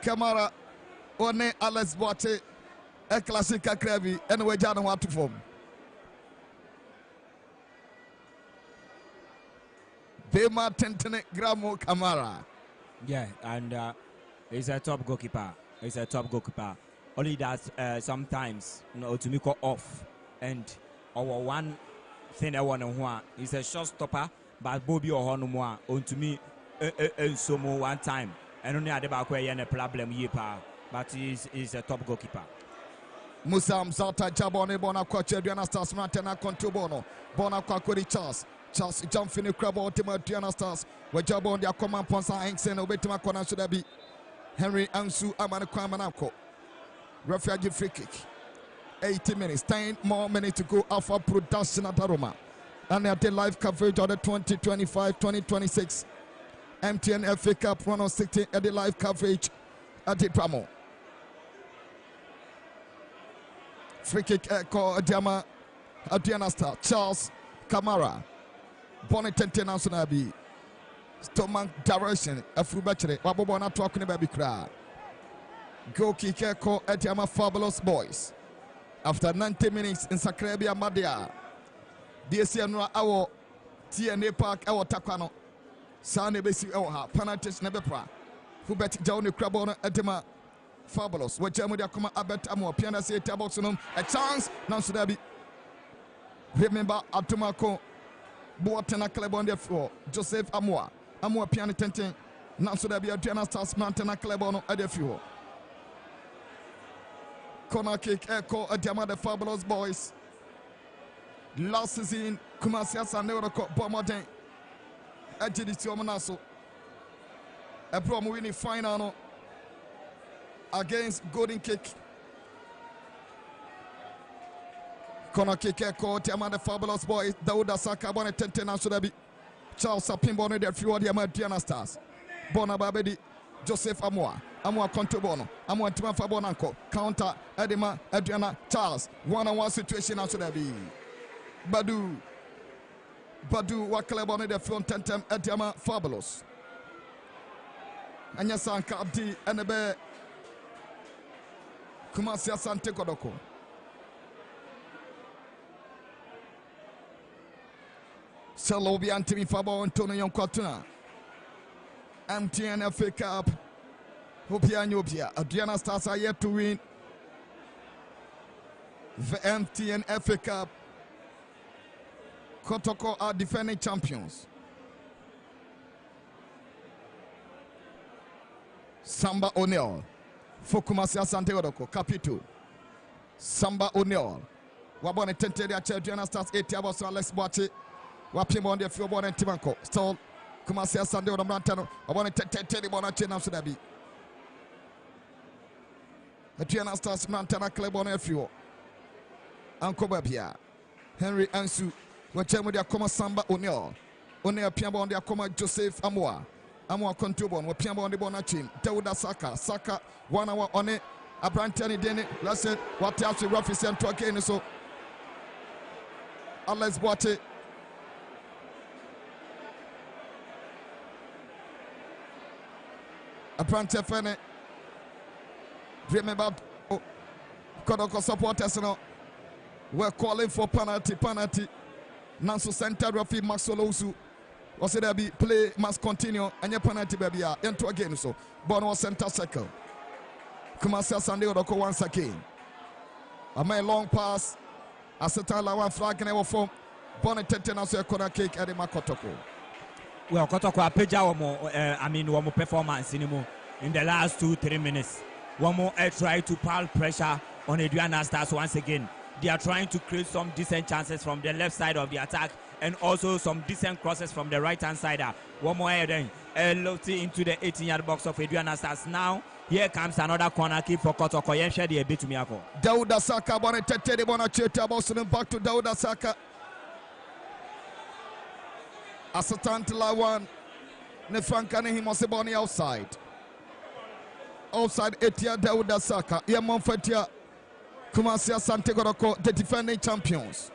Kamara, one Alex Boate, a classic Akrevi, and we don't want to form. Bema Tenten Gramo Kamara. Yeah, and he's a top goalkeeper. He's a top goalkeeper. Only that sometimes, to me, go off. And our one thing I want to know is a shot stopper, but Bobby or Honumwa, on to me, so more one time. And only at the back where a problem, but he's a top goalkeeper. Musa Mzata Jabone Bona Quache, Aduana Stars, Mantena Contubono, Bona Quaquari Charles. Charles jump in the crab, Ultima Aduana Stars, where Jabon, their command Ponsa Hansen, Obetima Kona should be Henry Ansu Amanaquamanako. Refuge free kick. 80 minutes. 10 more minutes to go. Alpha Production at Aroma. And at the live coverage of the 2025-2026 MTN FA Cup 160 at the live coverage at the Pramo. Free kick called Aduana Star. Charles Kamara. Bonnet International B. Stomach direction. A full battery. Wabobona talking about the crowd. Goal kicker called Etiama Fabulous Boys. After 90 minutes in Sakrabia Madia. DSN our TNA Park, our Takano. Sane Besi Oha, Panatis Nebepra. Who bet Johnny Crabona Etiama Fabulous. What Jamudia Kuma Abet Amo, Piana say Tabosunum. A chance, now should there be. Remember Atumako Boatena Club on the floor. Joseph Amoa. Amoa Piana Tenten. Now should there be a Diana Stars Mantena Club on the floor. Corner kick echo Adiama the Fabulous Boys. Last season, Kumasia Sanero Bomodin. Ejidisi Omanaso. A promo winning final against Golden Kick. Corner kick echo Adiama the Fabulous Boys. Dauda Saka Bonnet Tenten should be Charles Sapin Bonnet the few Diana Stars. Bonababedi. Joseph Amoa Contobono, Amoa Tima Fabonanko, counter Edema Aduana Charles, 1-on-1 situation after that be. Badu Wakalabone the front tentem Ediama Fabulous. Anyasan Kadi and the bear Kumasia Sante Kodoko. Salobi Antimi Fabo Antonio Quatuna. MTN FA Cup. Hopianyobia. Aduana Stars are yet to win the MTN FA Cup. Kotoko are defending champions. Samba O'Neal. Fokumasia Santeodoko. Capito. Samba O'Neal. Wabone Tente de Aduana Stars 8 hours on Alex Boache. Wapim on the field and Timanko. Stall. Kumasia Sunday on Brantano. I want to tell you about a chance to be. Aduana Stars Mantana Club on a few. Uncle Babia. Henry Ansu. What time with their Koma Samba O'Neal. O'Neal Piambo on their Koma Joseph Amoa. Amoa Contubon. What Piambo on the Bonachin. Teuda Saka. Saka 1 hour on it. A Brantani Denny. Let's say what else the rough is sent to again. So Alex Boate. Aprante Fene, Remember, Kotoko supporters now. We're calling for penalty. Nanso center referee Max Olosu. Was it there be play must continue and your penalty baby into again so. Bono center circle. Kumasi Sunday Odoko once again. A my long pass. Aseta Lawan flag and ever form. Bonnet Tetan so a corner kick at the Kotoko. Well, Kotoko Apeja one more performance in the last 2-3 minutes. One more try to pile pressure on Aduana Stars once again. They are trying to create some decent chances from the left side of the attack and also some decent crosses from the right hand side. One more heading lofty into the 18-yard box of Aduana Stars. Now here comes another corner kick for Kotoko. Yemshe the bit to Miyako. Dauda Saka Bonetete de Bonacheta Boston back to Dauda Saka. Asatant Lawan Nefankane Himoseboni outside. Outside Etia Dauda Saka. Yamon Fetia. Kumasi Asante Kotoko, the defending champions.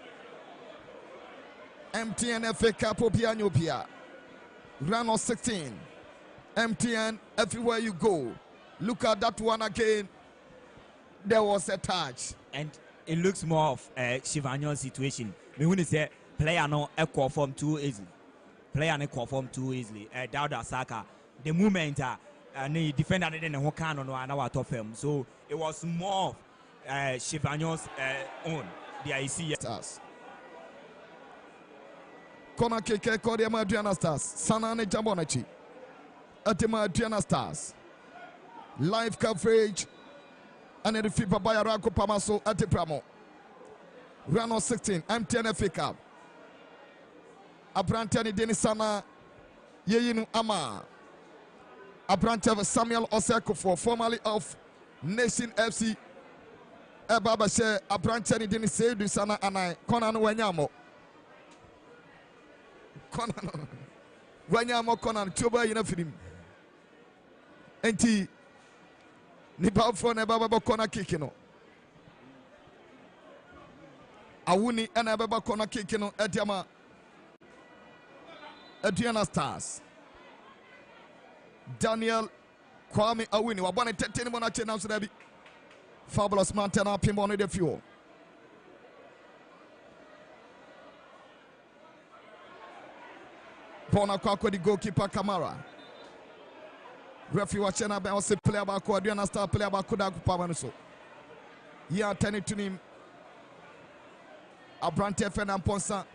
MTN FA Cup Opianyopia. Round of 16. MTN everywhere you go. Look at that one again. There was a touch. And it looks more of a Shivanyon situation. Me when say player no equal form too easily. Player no equal form too easily. Dauda Saka. The movement and the defender didn't know can on our top film. So it was more of Chivanyon's own. The IC Stars. Kona keke kodi ama Aduana Stars. Sanane Jambonachi. Atima Aduana Stars. Live coverage. And the FIFA by Arako Pamaso at the Pramo. Round of 16. MTN FA Cup. Abrantani Denisana Yeyinu Ama. Abrantev Samuel Oseko, formerly of Nation FC. Baba she Abrantani Denise Dusana Anai. Conan Wanyamo. Conan Wanyamo Conan Tuba Yinafim. Enti Nipa for Nebaba Kona Kikino. Awuni and Ababa Kona Kikino Ediama Aduana Stars. Daniel Kwame Awuni. Wabone 10 Monache now so Fabulous Montana Pimone de Fuel. Pona Kwako the goalkeeper Kamara. Referee watching about was player about Aduana Star player about Kodaku Pamanuso. Yeah, turning to him. Abrante Fernand Ponsa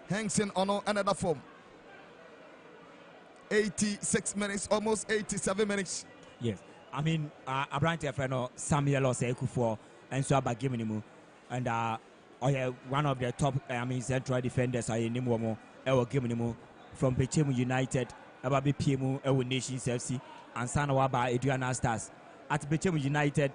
hangs in on another form. 86 minutes, almost 87 minutes. Yes. I mean, Abrante Fernand Samuel Oseko and so about giving him and one of the top central defenders I name ever giving him from Pechemu United, about PMU Ewo Nations FC and Sanawaba Aduana Stars. At Pechemu United,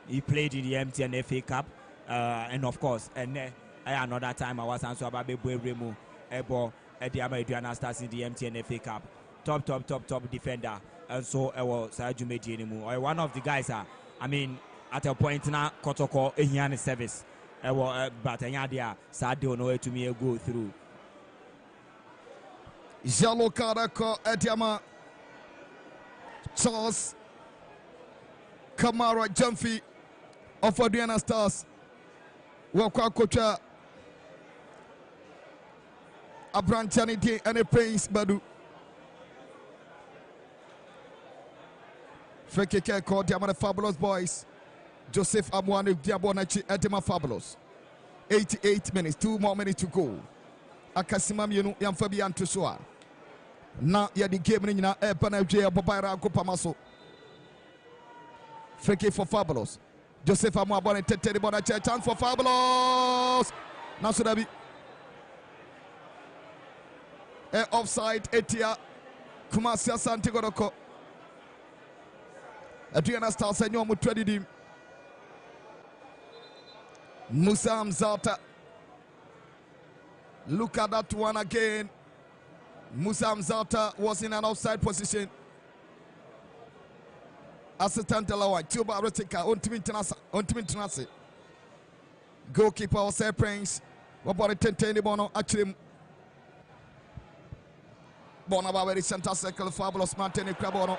he played in the MTN FA Cup, and of course, and another time I was answered about Remu Ebo at the Aduana Stars in the MTN FA Cup. Top defender. And so I was Sajumedi one of the guys I mean at a point now Kotoko Ehiani service. But Ayadia Sadio no way to me go through. Jalo Karako Ediama Charles Kamara Jumfi of Aduana Stars. Wakwa Kocha Abranchani and a Prince Badu. Fekeke called the Fabulous Boys. Joseph Amwani Diabonachi Edema Fabulous. 88 minutes, 2 more minutes to go. Akasimam Yenu Yamfabian Tusua. Now ya the game in Epanaja Bobaira Kupamaso. Feke for Fabulous. Joseph Amwani Tete Bonachi chance for Fabulous. Now should I be offside Etia Kumasia Santigoroko. Aduana Stars and Yomu Tradidim Musa Mzata. Look at that one again. Musa Mzata was in an offside position. Assistant Lawa, Tuba Retica, Untimintanasi. Goalkeeper Jose Prince. What about 10 Bono? Actually, Bonaba very center circle, Fabulous Martini Crabono.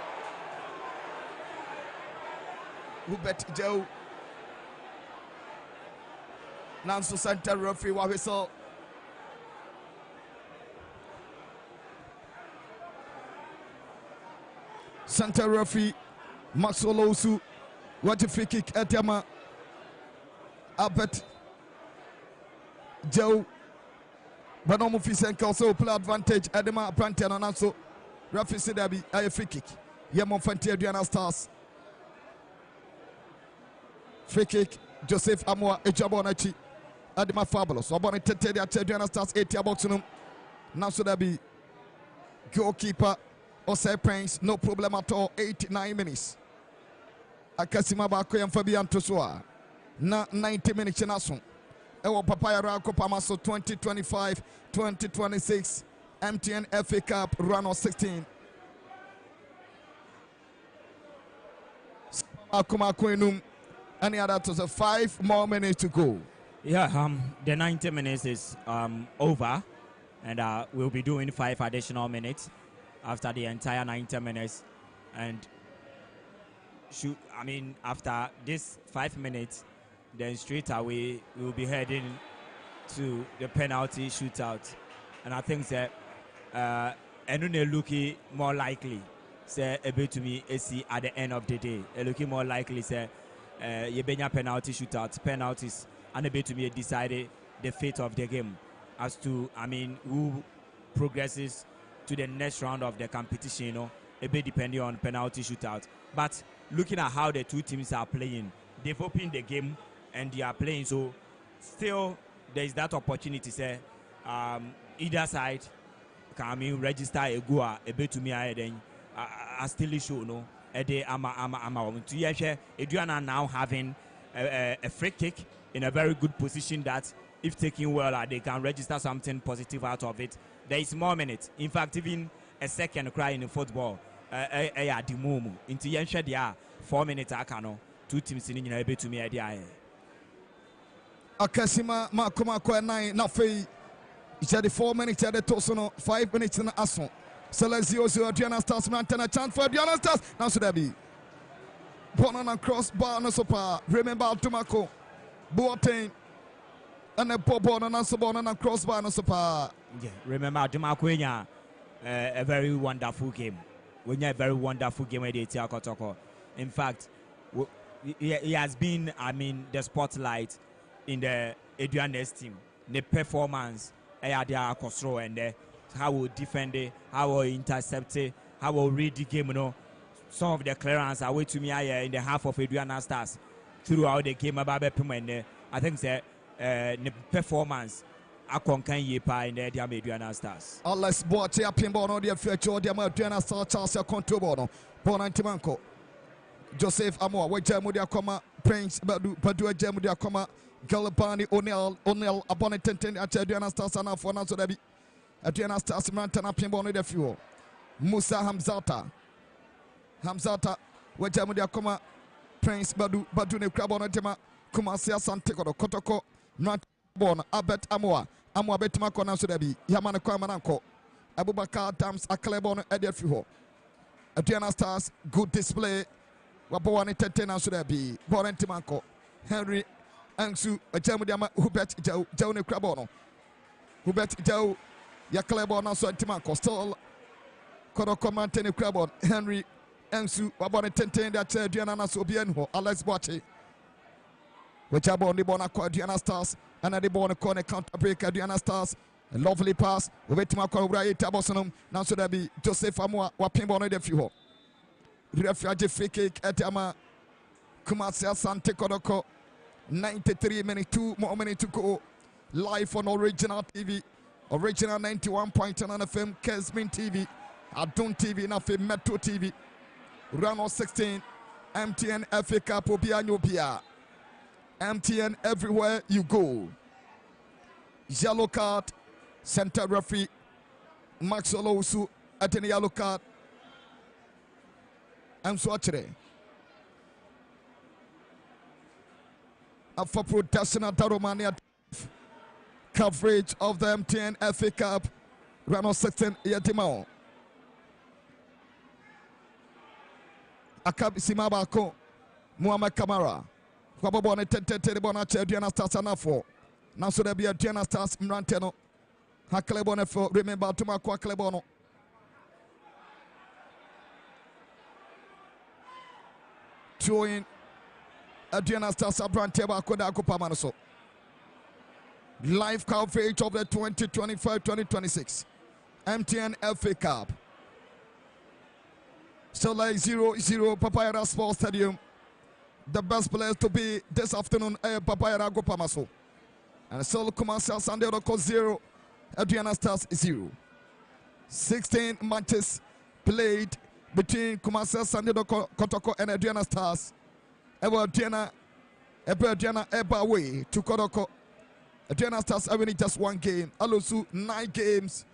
Hubert Joe. Nanso center referee wa whistle. Center referee Maxwell Osu. What a free kick at Yama. Albert Joe. Banomo Fisenka also play advantage. Adema Branten and also referee said that be a free kick. Yamon Fanti Aduana Stars. Free kick. Joseph Amoa Ejabonachi. Adema Fabulous. Obon Tete Aduana Stars 80 about him. Now so that be goalkeeper Osei Prince. No problem at all. 89 minutes. Akasima Bako and Fabian Tosua. Na 90 minutes in Asun. Ewo Papaya Rako Pamaso 2025-2026 MTN FA Cup round of 16. Akuma Kwenum. Any other to 5 more minutes to go. Yeah, the 90 minutes is over, and we'll be doing 5 additional minutes after the entire 90 minutes. And after this 5 minutes, then straight away we'll be heading to the penalty shootout. And I think that Enune looking more likely say a bit to me AC at the end of the day. Looking more likely say Yebenya penalty shootout, penalties, and a bit to me decided the fate of the game as to who progresses to the next round of the competition, you know, a bit depending on penalty shootout. But looking at how the two teams are playing, they've opened the game and they are playing, so still there is that opportunity say either side can register a goal a bit to me then I still show no Aduana now having a free kick in a very good position that if taken well they can register something positive out of it. There is more minutes, in fact even a second cry in football at the moment into there 4 minutes akano two teams in a bit to me idea. Akasima Makoma Kwanai Nafe. It's at the 4 minutes at the Tosono, 5 minutes in the Asson. Celestio Aduana Stars, Mantana chance for Aduana Stars. Now should there be Bonan crossbar, no sopa. Remember Altumako, Boateng, and a Bobon and Ansobon and crossbar, no sopa. Yeah, remember Altumako, a very wonderful game. When you a very wonderful game with the Kotoko. In fact, he has been, the spotlight in the Aduana's team, the performance, their control and how we defend it, how we intercept it, how we read the game. You know, some of the clearance are way to me in the half of Aduana Stars throughout the game. About and I think that the performance I can yepa in the Aduana Stars. Let's watch a pinball on the future. The Aduana Stars Charles control Bonantimanko. Joseph Amoa, Wajamudia Koma, Prince Padua Jamudia Koma, Galabani O'Neill, Abonatenten at Aduana Stars and for Nazo Debbie. Aduana Stars Mantana Pinball on the fuel. Musa Hamzata, Wajamudia Koma, Prince Badune Crabonatema, Kumasia Santeco, Kotoko, Not Bon, Abet Amoa, Betma Nazo Debbie, Yamana Kwamananko, Abubakar Dams, Akalebon, Edifuho. Aduana Stars, good display. Wabawani Tetena should there be Borentimanko, Henry Ansu, a Jamudiama, Hubert Joe Crabono, Hubert Joe Yakalebon, also Timanko, still Kotoko Mantene Crabon, Henry Ansu, Wabani Tenten, that Diana Sobienho, Alex Boche, which are born the Bonaco, Diana Stars, and the Bona corner counter break, Diana Stars, a lovely pass, Wetimako, Ray Tabosonum, now should there be Joseph Amoa, Wapimbono de Fuho. Refugee free kick at Ama Kumasia Sante Kodoko. 93 minutes, 2 more minutes to go. Live on Original TV, Original 91.9 FM, Kesmin TV, Adun TV, Nafi Metro TV, round of 16, MTN FA Cup, Obia, MTN everywhere you go. Yellow card, center referee, Maxwell Osu at the yellow card. I'm so actually for production at Romania coverage of the MTN FA Cup round of 16 Yatimao. Akab Simabako Muhammad Kamara. Kwababone tete bona che Aduana Stars anafo. Nanso da bia Aduana Stars mrante no. Haklebone for remember to makwa klebono. Throwing Aduana Stars abrante ba koda akopama no so. Live coverage of the 2025-2026 MTN FA Cup. Still like 0-0 Papayara Sports Stadium. The best players to be this afternoon Papayara Gopamaso. And still Kumasi Sunday Roko 0, Aduana Stars 0. 16 matches played between Kumasi Sunday Kotoko and Aduana Stars. Aduana way to Kotoko. Aduana Stars are winning just one game. Alosu 9 games.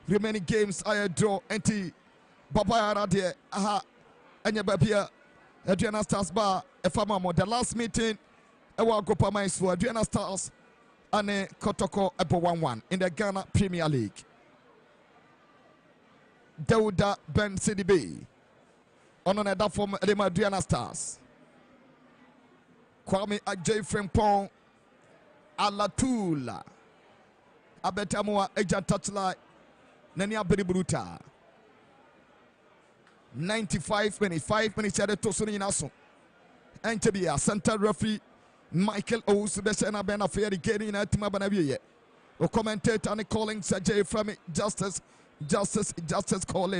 Remaining games I draw anti Papayara de aha anya babia Aduana Stars bar efamamo. The last meeting ewa Gopama is for Aduana Stars and Kotoko ebo 1-1 in the Ghana Premier League. Dauda Ben Sidibe on that form Elema Aduana Stars. Kwame Ajay Frempong Alatula Abetamua Eja Touchlight Nania Beribruta 95 minutes, 5 minutes at the Tosuni Naso. And to be a center referee Michael Owes, Besena Benafair, getting at Timabanabi. O commentator and calling Sajay from Justice Cole.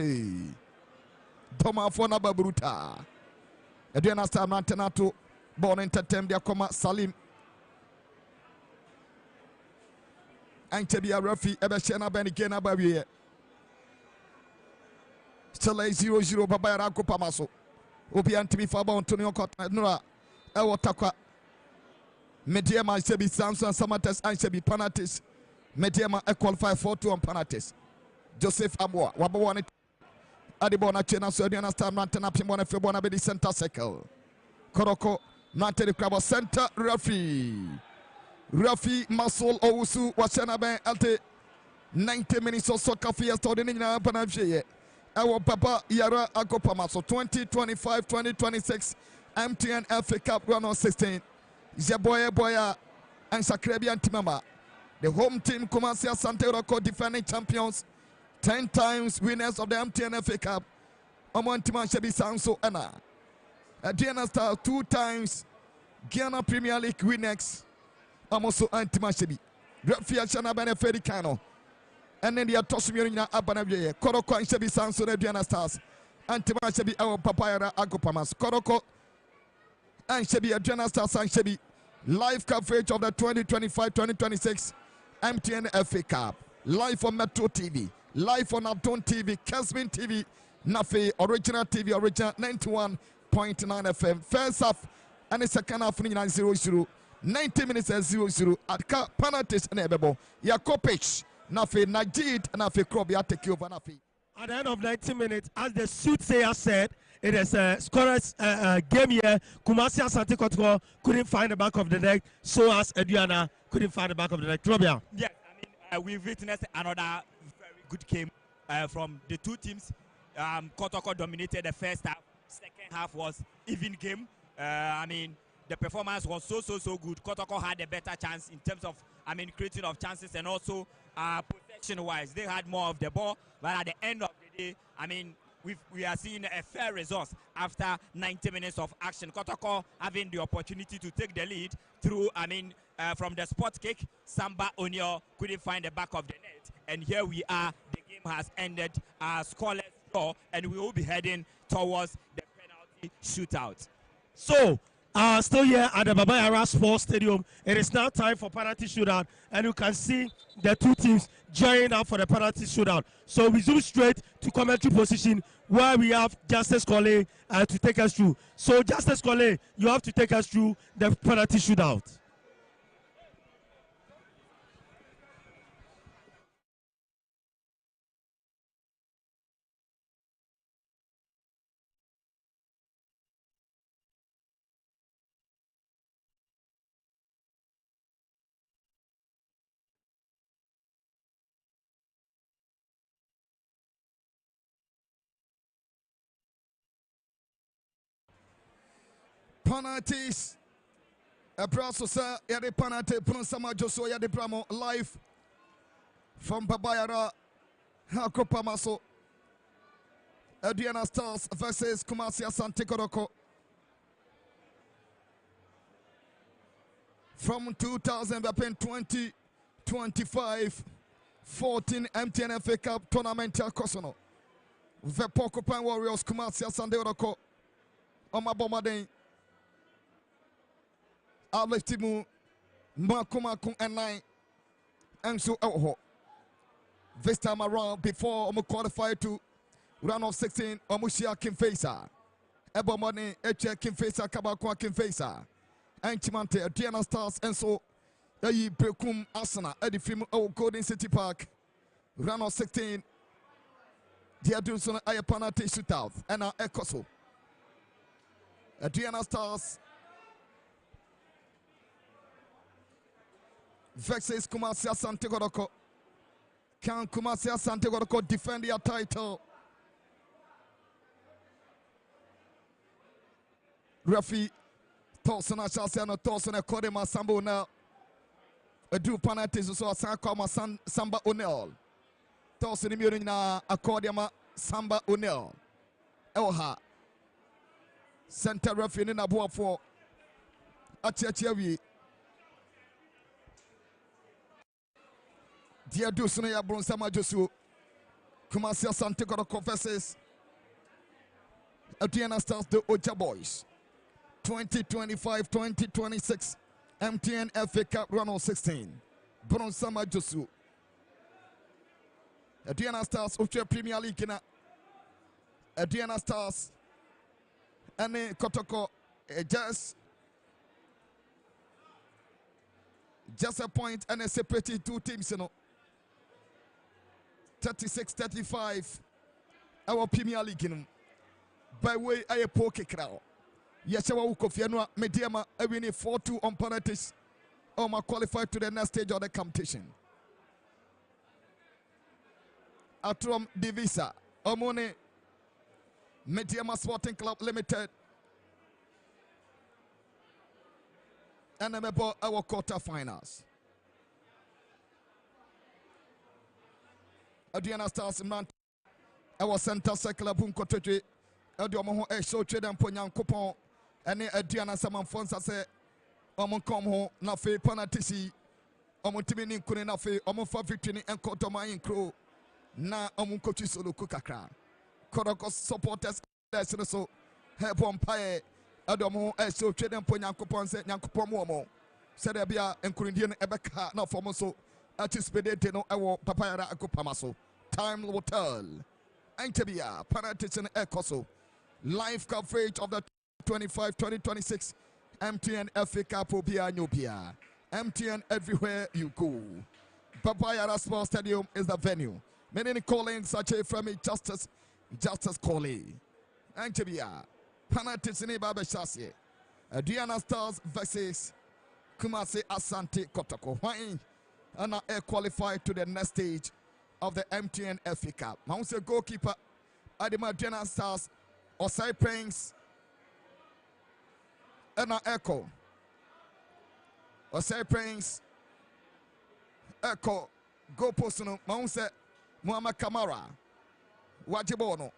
Toma Fona Babruta. Aduana Star Mantenato, born in Tatemdia, Salim. And to be a referee, Ebeshena Benigena Babi. Still 0-0 Papayara Gopamaso. Obi Antimi Faba Antonio Nura Ewotakwa. Mediama Sebi Samson Samates and Sebi Panatis. Mediama qualify 4-2 on Panatis. Joseph Amwa Wabawani Adibona Chena so Aduana Star Mantana Pimona Febona Bedi center circle. Koroko Mantani Krabo center referee. Rafi Masol Owusu Wasana Ben Alte 90 minutes or so coffee as told in Panavie. Our Papa Yara Agopamaso 2025-2026 MTN FA Cup run on 16. Boya and Sakrebian Timama. The home team Kumasi Asante Roko defending champions, 10 times winners of the MTN FA Cup. Omontima Shebi Sanso Anna. Aduana Star 2 times Ghana Premier League winners. Amoso Antima Shebi. Grafia Shana Benefedicano. And then the Tosumina Abanavie, Koroko and Shebi Sanso Aduana Stars. Antima Shebi our Papayara Agopamas. Koroko and Shebi Aduana Stars and Shebi. Live coverage of the 2025-2026 MTN FA Cup. Live on Metro TV. Live on Adon TV. Casmin TV. Nafe Original TV. Original 91.9 FM. First half and the second half 0-0. 90 minutes at 0-0. At penalties and Ebebo. Yakopich. Nafe Najid and Nafe Krobia take over Nafe. At the end of 90 minutes, as the soothsayer said, it is a scoreless game here. Kumasi Asante Kotoko couldn't find the back of the net, so as Aduana couldn't find the back of the net. Krobia. Yes, I mean, we've witnessed another very good game from the two teams. Kotoko dominated the first half. Second half was even game. I mean, the performance was so good. Kotoko had a better chance in terms of, I mean, creating of chances and also possession-wise. They had more of the ball, but at the end of the day, I mean, we are seeing a fair result after 90 minutes of action. Kotoko having the opportunity to take the lead through, I mean, from the spot kick. Samba Onyo couldn't find the back of the net. And here we are. The game has ended scoreless draw, and we will be heading towards the penalty shootout. So, still here at the Papayara Sports Stadium. It is now time for penalty shootout, and you can see the two teams joining up for the penalty shootout. So we zoom straight to commentary position where we have Justice Cole to take us through. So Justice Cole, you have to take us through the penalty shootout. penalties. Abraso sir, yade penalty. Brunsama Joso yade bramo live from Babayara. Hakopamaso. Aduana Stars versus Kumasi Asante Kotoko. From 2025 14 MTN FA Cup tournament Kosono. Vepokopan Warriors Kumasi Asante Kotoko. Oma Bomaden. Aleftimu Makumakun and 9. And so this time around, before we qualify to round of 16, Omushia Kimfesa, Ebomani, Eche Kimfesa, Kabakwa Kimfesa, and Chimante, Aduana Stars, and so Eyi Brekum Asana, Eddie Film, Golden City Park, round of 16, the Aduana Ayapanate shootout, and our Ekoso. Aduana Stars versus Kumasi Asante Kotoko. Can Kumasi Asante Kotoko defend their title? Rafi Tolson Ashasiano Tolson a Kodema Samba Unel. A do penalties so Sakoma Samba Unel. Tolson Immunina Akodiama Samba Unel. Elha Center Rafi in Abuа for Achiachiawi. Dear Dusuna Brunsama Josu Kumasi Asante Kotoko versus Aduana Stars, the Oja Boys. 2025-2026 MTN FA Cup round of 16. Brunsama Josu. Aduana Stars Ultra Premier League na Aduana Stars and Kotoko just a point and a separated two teams, you know. 36-35 our Premier League in by way of a poke crowd. Yes, I will Kofiano Mediama winning 4-2 on penalties. Qualified to the next stage of the competition. Atrom Divisa Omone Mediama Sporting Club Limited. And about our quarterfinals. Aduana Stars man our center circle boom Kotoko Aduamo show trade and Ponyan coupon and Aduana Saman Fonsa say Omon come home na fe penalty Omotimini Kuna fe Omofa victory and Kotoma in crew na Omun coach solo kukakra. Kotoko supporters so help on pie Aduamo show trade and Ponyan coupon say Yankupon Momo said Abia and Kurindian Ebeka na Formoso. Anticipated no ewo papayara akupamaso. Time will tell. Antibia, penalties in Ekoso. Live coverage of the 2026 MTN FA Cup Obia Nubia. MTN everywhere you go. Papayara Sports Stadium is the venue. Many calling such a from Justice calling. Antibia, penalties in Baba Shasi. Aduana Stars versus Kumasi Asante Kotoko. Why? And are qualified to the next stage of the MTN FA Cup. Mounts a goalkeeper Adima Aduana Stars Osai Prince and Echo Osai Prince Echo go personal Mounts Muhammad Kamara Wajibono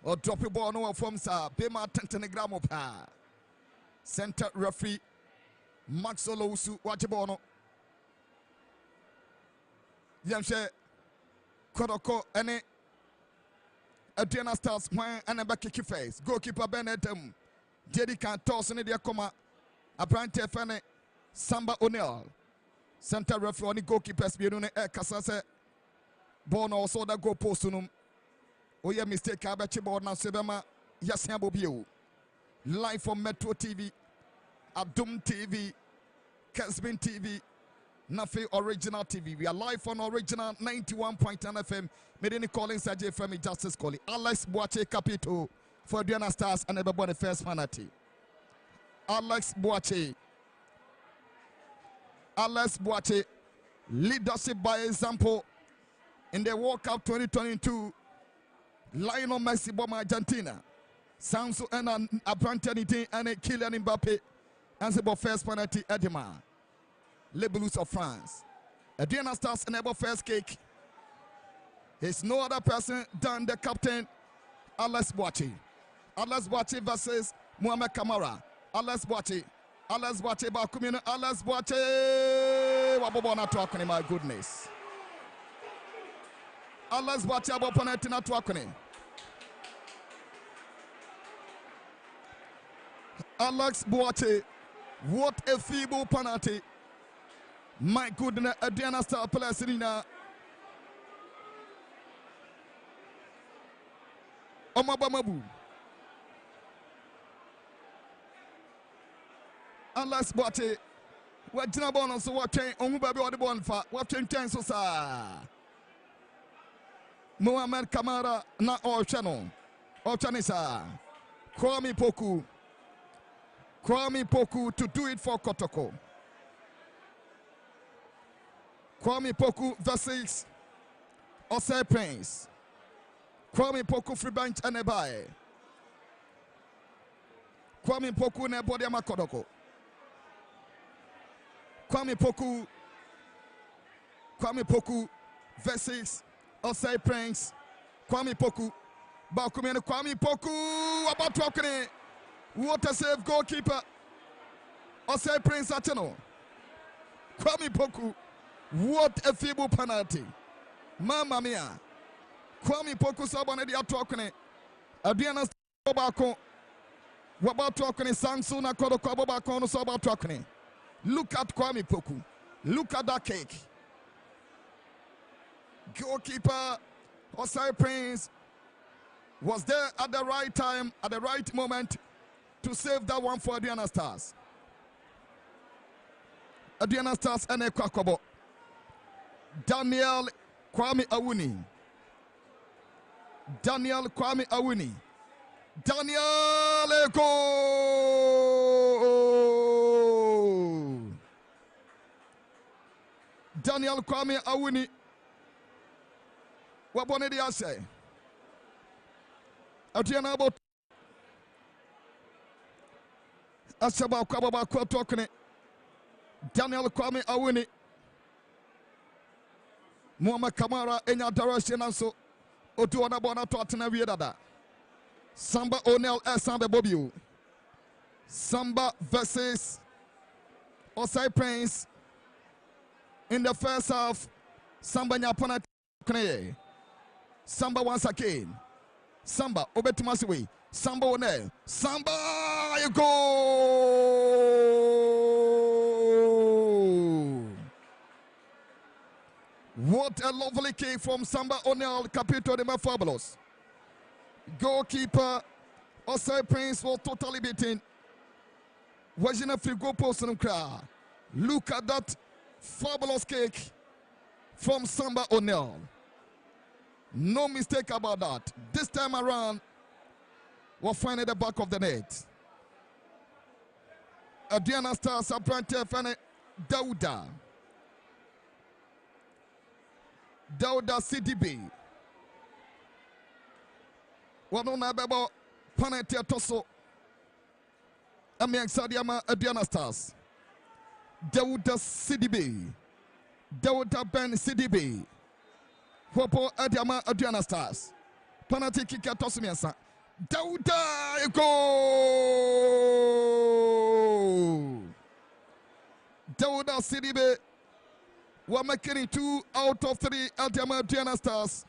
or drop a ball no from Sa Bema Tentenigramo Pa Center referee Max Olosu Wajibono. Yamshe Kotoko and Aduana Stars when and a back face. Goalkeeper Benedum. Jedi can toss in the coma. A brand Tefane Samba O'Neill. Center referee on the goalkeepers Birune Kasase. Born also the goal postunum. Oh, yeah, mistake. Abachi board now Sebema Yasiabo Bio. Live from Metro TV, Adum TV, Casbin TV. Nafi Original TV. We are live on Original 91.9 FM. Medini calling Sajay Femi Justice calling. Alex Boache Capito for Aduana Stars and everybody first penalty. Alex Boache. Leadership by example in the World Cup 2022. Lionel Messi bomb Argentina. Samso and a Brantanity and a Kylian Mbappe. And the first penalty, Edema. Les Blues of France. Aduana Stars enable first kick. There's no other person than the captain, Alex Boachi. Alex Boachi versus Mohamed Kamara. Alex Boachi. Alex Boachi Bakumino. Alex Boachi. Wabobona Twakuni, my goodness. Alex Boachi Aboponeti na Twakuni. Alex Boachi. What a feeble penalty. My goodness, Aduana Star Palestina. Omabamabu. Alex Boachi. What Jinabon so what train on Baby or the Bonfa? What train so sa? Mohamed Kamara na or channel. Or Chanisa. Kwame Poku. Kwame Poku to do it for Kotoko. Kwame Poku versus Osei Prince. Kwame Poku free bench and Ebae. Kwame Poku ne body Makodoko. Kwame Poku versus Osei Prince. Kwame Poku. Bakumene Kwame Poku about talking. What a save goalkeeper. Osei Prince Acheno. Kwame Poku. What a feeble penalty. Mamma mia. Kwame Poku Sabane dia talking. Aduana Stobako. Waba talking Sansu na Kotoko Abobako no Soba talking. Look at Kwame Poku. Look at that cake. Goalkeeper Osei Prince was there at the right time, at the right moment to save that one for Aduana Stars. Aduana Stars and a Kwakobo. Daniel Kwame Awuni. Daniel Kwame Awuni. Daniel Eko. Daniel Kwame Awuni. What bonnet I say? Aduana about Asaba Kwababa Kwa talking. Daniel Kwame Awuni. Mohamed Kamara enya direction and so Oduana Bona Tottenham Viedada. Samba O'Neill Samba Bobiu. Samba versus Osei Prince. In the first half, Samba Nyapana Kne. Samba once again. Samba Obetimasiwe. Samba O'Neill. Samba you go. What a lovely kick from Samba O'Neill, Capito de Fabulous. Goalkeeper Osei Prince was totally beaten. Watching a free goal post in the crowd. Look at that fabulous kick from Samba O'Neill. No mistake about that. This time around, we'll find at the back of the net. Aduana Stars apprentice Dauda. Dauda CDB. Wanona bebo penalty atoso. Ami Exadiama Aduana Stars. Dauda CDB. Dauda Ben CDB. Hopo Adiama Aduana Stars. Penalty kick atoso miensa. Dauda go. Dauda CDB. We're making it 2 out of 3 Adiama Aduana Stars.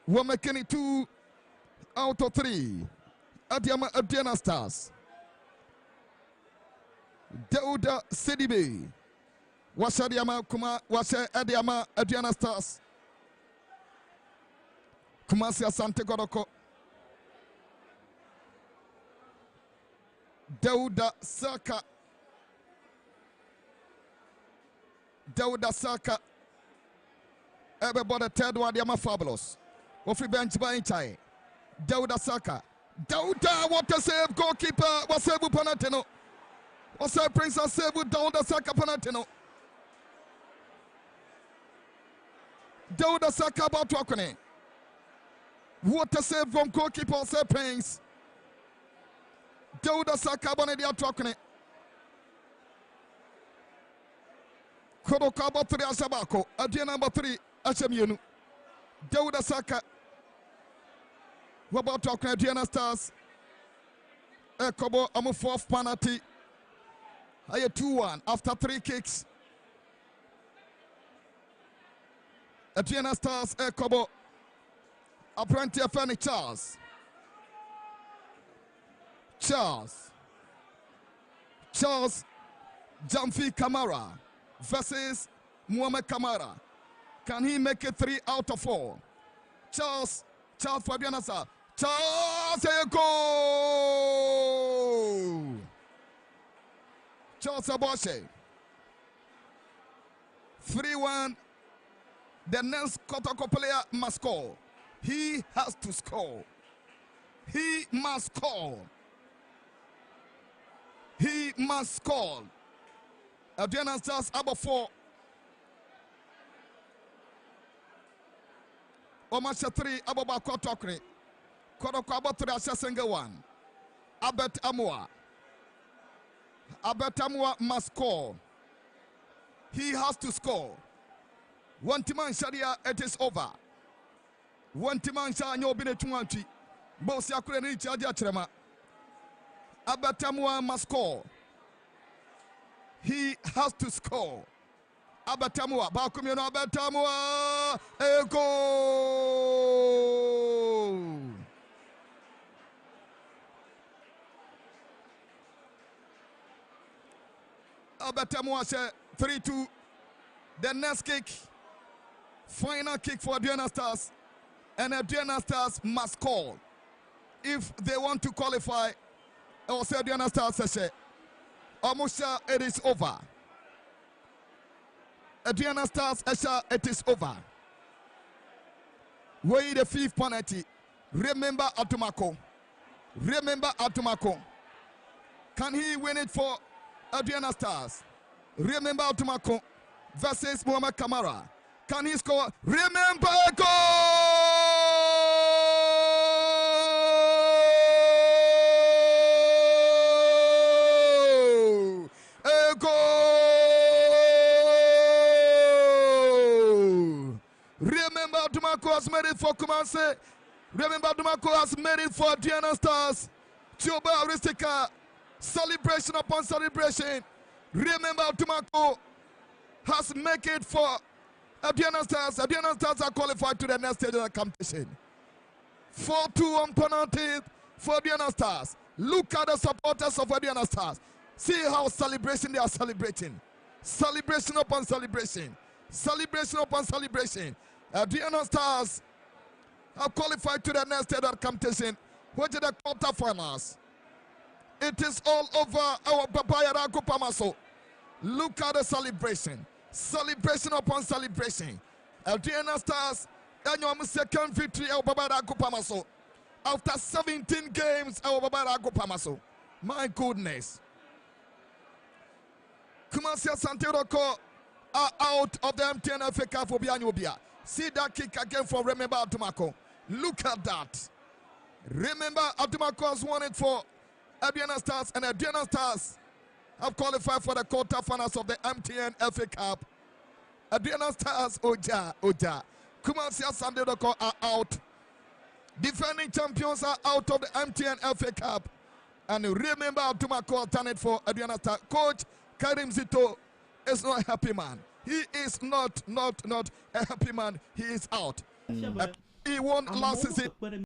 We're making it 2 out of 3 Adiama Aduana Stars. Dauda CDB. Washa Adiama Kuma Washa Adiama Aduana Stars. Kumasi Asante Kodoko. Dauda Saka. Dauda Saka. Everybody third one, they are fabulous. Free bench by Inchai. Dauda Saka. Dauda, what a save, goalkeeper. What save Panatino. What save Princess save with Dauda Saka Panatino. Dauda Saka about Wakone. What a save from goalkeeper Sepens. Dauda Saka bone dia trokne. Kotoko Vrs Aduana Aduana number 3 Achemienu. Dauda Saka. What about talking Aduana Stars? Ekobo amu 4th penalty. Aye 2-1 after 3 kicks. Aduana Stars Ekobo. Apprentice Fanny Charles Jamfi Kamara versus Muhammad Kamara. Can he make it 3 out of 4? Charles for Aduana Stars. Charles, a goal! Charles Aboshe. 3-1. The next Kotoko player must score. He has to score. He must score. He must score. Aduana Stars about 4. Omasha 3 about Kotokre. Kotoko about 3 Ashasenga 1. Abet Amua must score. He has to score. One Timan Sharia, it is over. One Timan Shanyo Bine Tuanti. Boss Yakureni Chadia Trema. Abatamua must score. He has to score. Abatamua. Bakumino Abatamua. A goal. Abatamua said 3-2. The next kick. Final kick for Aduana Stars. And Aduana Stars must score if they want to qualify. Or say Aduana Stars says, Amusha, it is over. Aduana Stars, it is over. Wait the 5th penalty. Remember Atumako. Can he win it for Aduana Stars? Remember Atumako versus Muhammad Kamara. Can he score? Remember a goal! A goal! Remember Dumako has made it for Kumase. Remember Dumako has made it for Aduana Stars. Choba Aristika. Celebration upon celebration. Remember Dumako has made it for Aduana Stars. Aduana Stars are qualified to the next stage of the competition. 4-2 on penalty for Aduana Stars. Look at the supporters of Aduana Stars. See how celebration they are celebrating. Celebration upon celebration. Celebration upon celebration. Aduana Stars have qualified to the next stage of the competition, which is the quarterfinals. It is all over our Babaya Pamaso. Look at the celebration. Celebration upon celebration. Aduana Stars, second victory Pamaso. After 17 games, Pamaso. My goodness. Kumasia Santeroko are out of the MTN FA Cup for Bianubia. See that kick again from Remember Atumako. Look at that. Remember Atumako has won it for Aduana Stars, and Aduana Stars have qualified for the quarterfinals of the MTN FA Cup. Aduana Stars, Oja. Kumasia Santeroko are out. Defending champions are out of the MTN FA Cup. And remember Atumako done it for Aduana Stars. Coach Karim Zito is not a happy man. He is not a happy man. He is out. He won last season.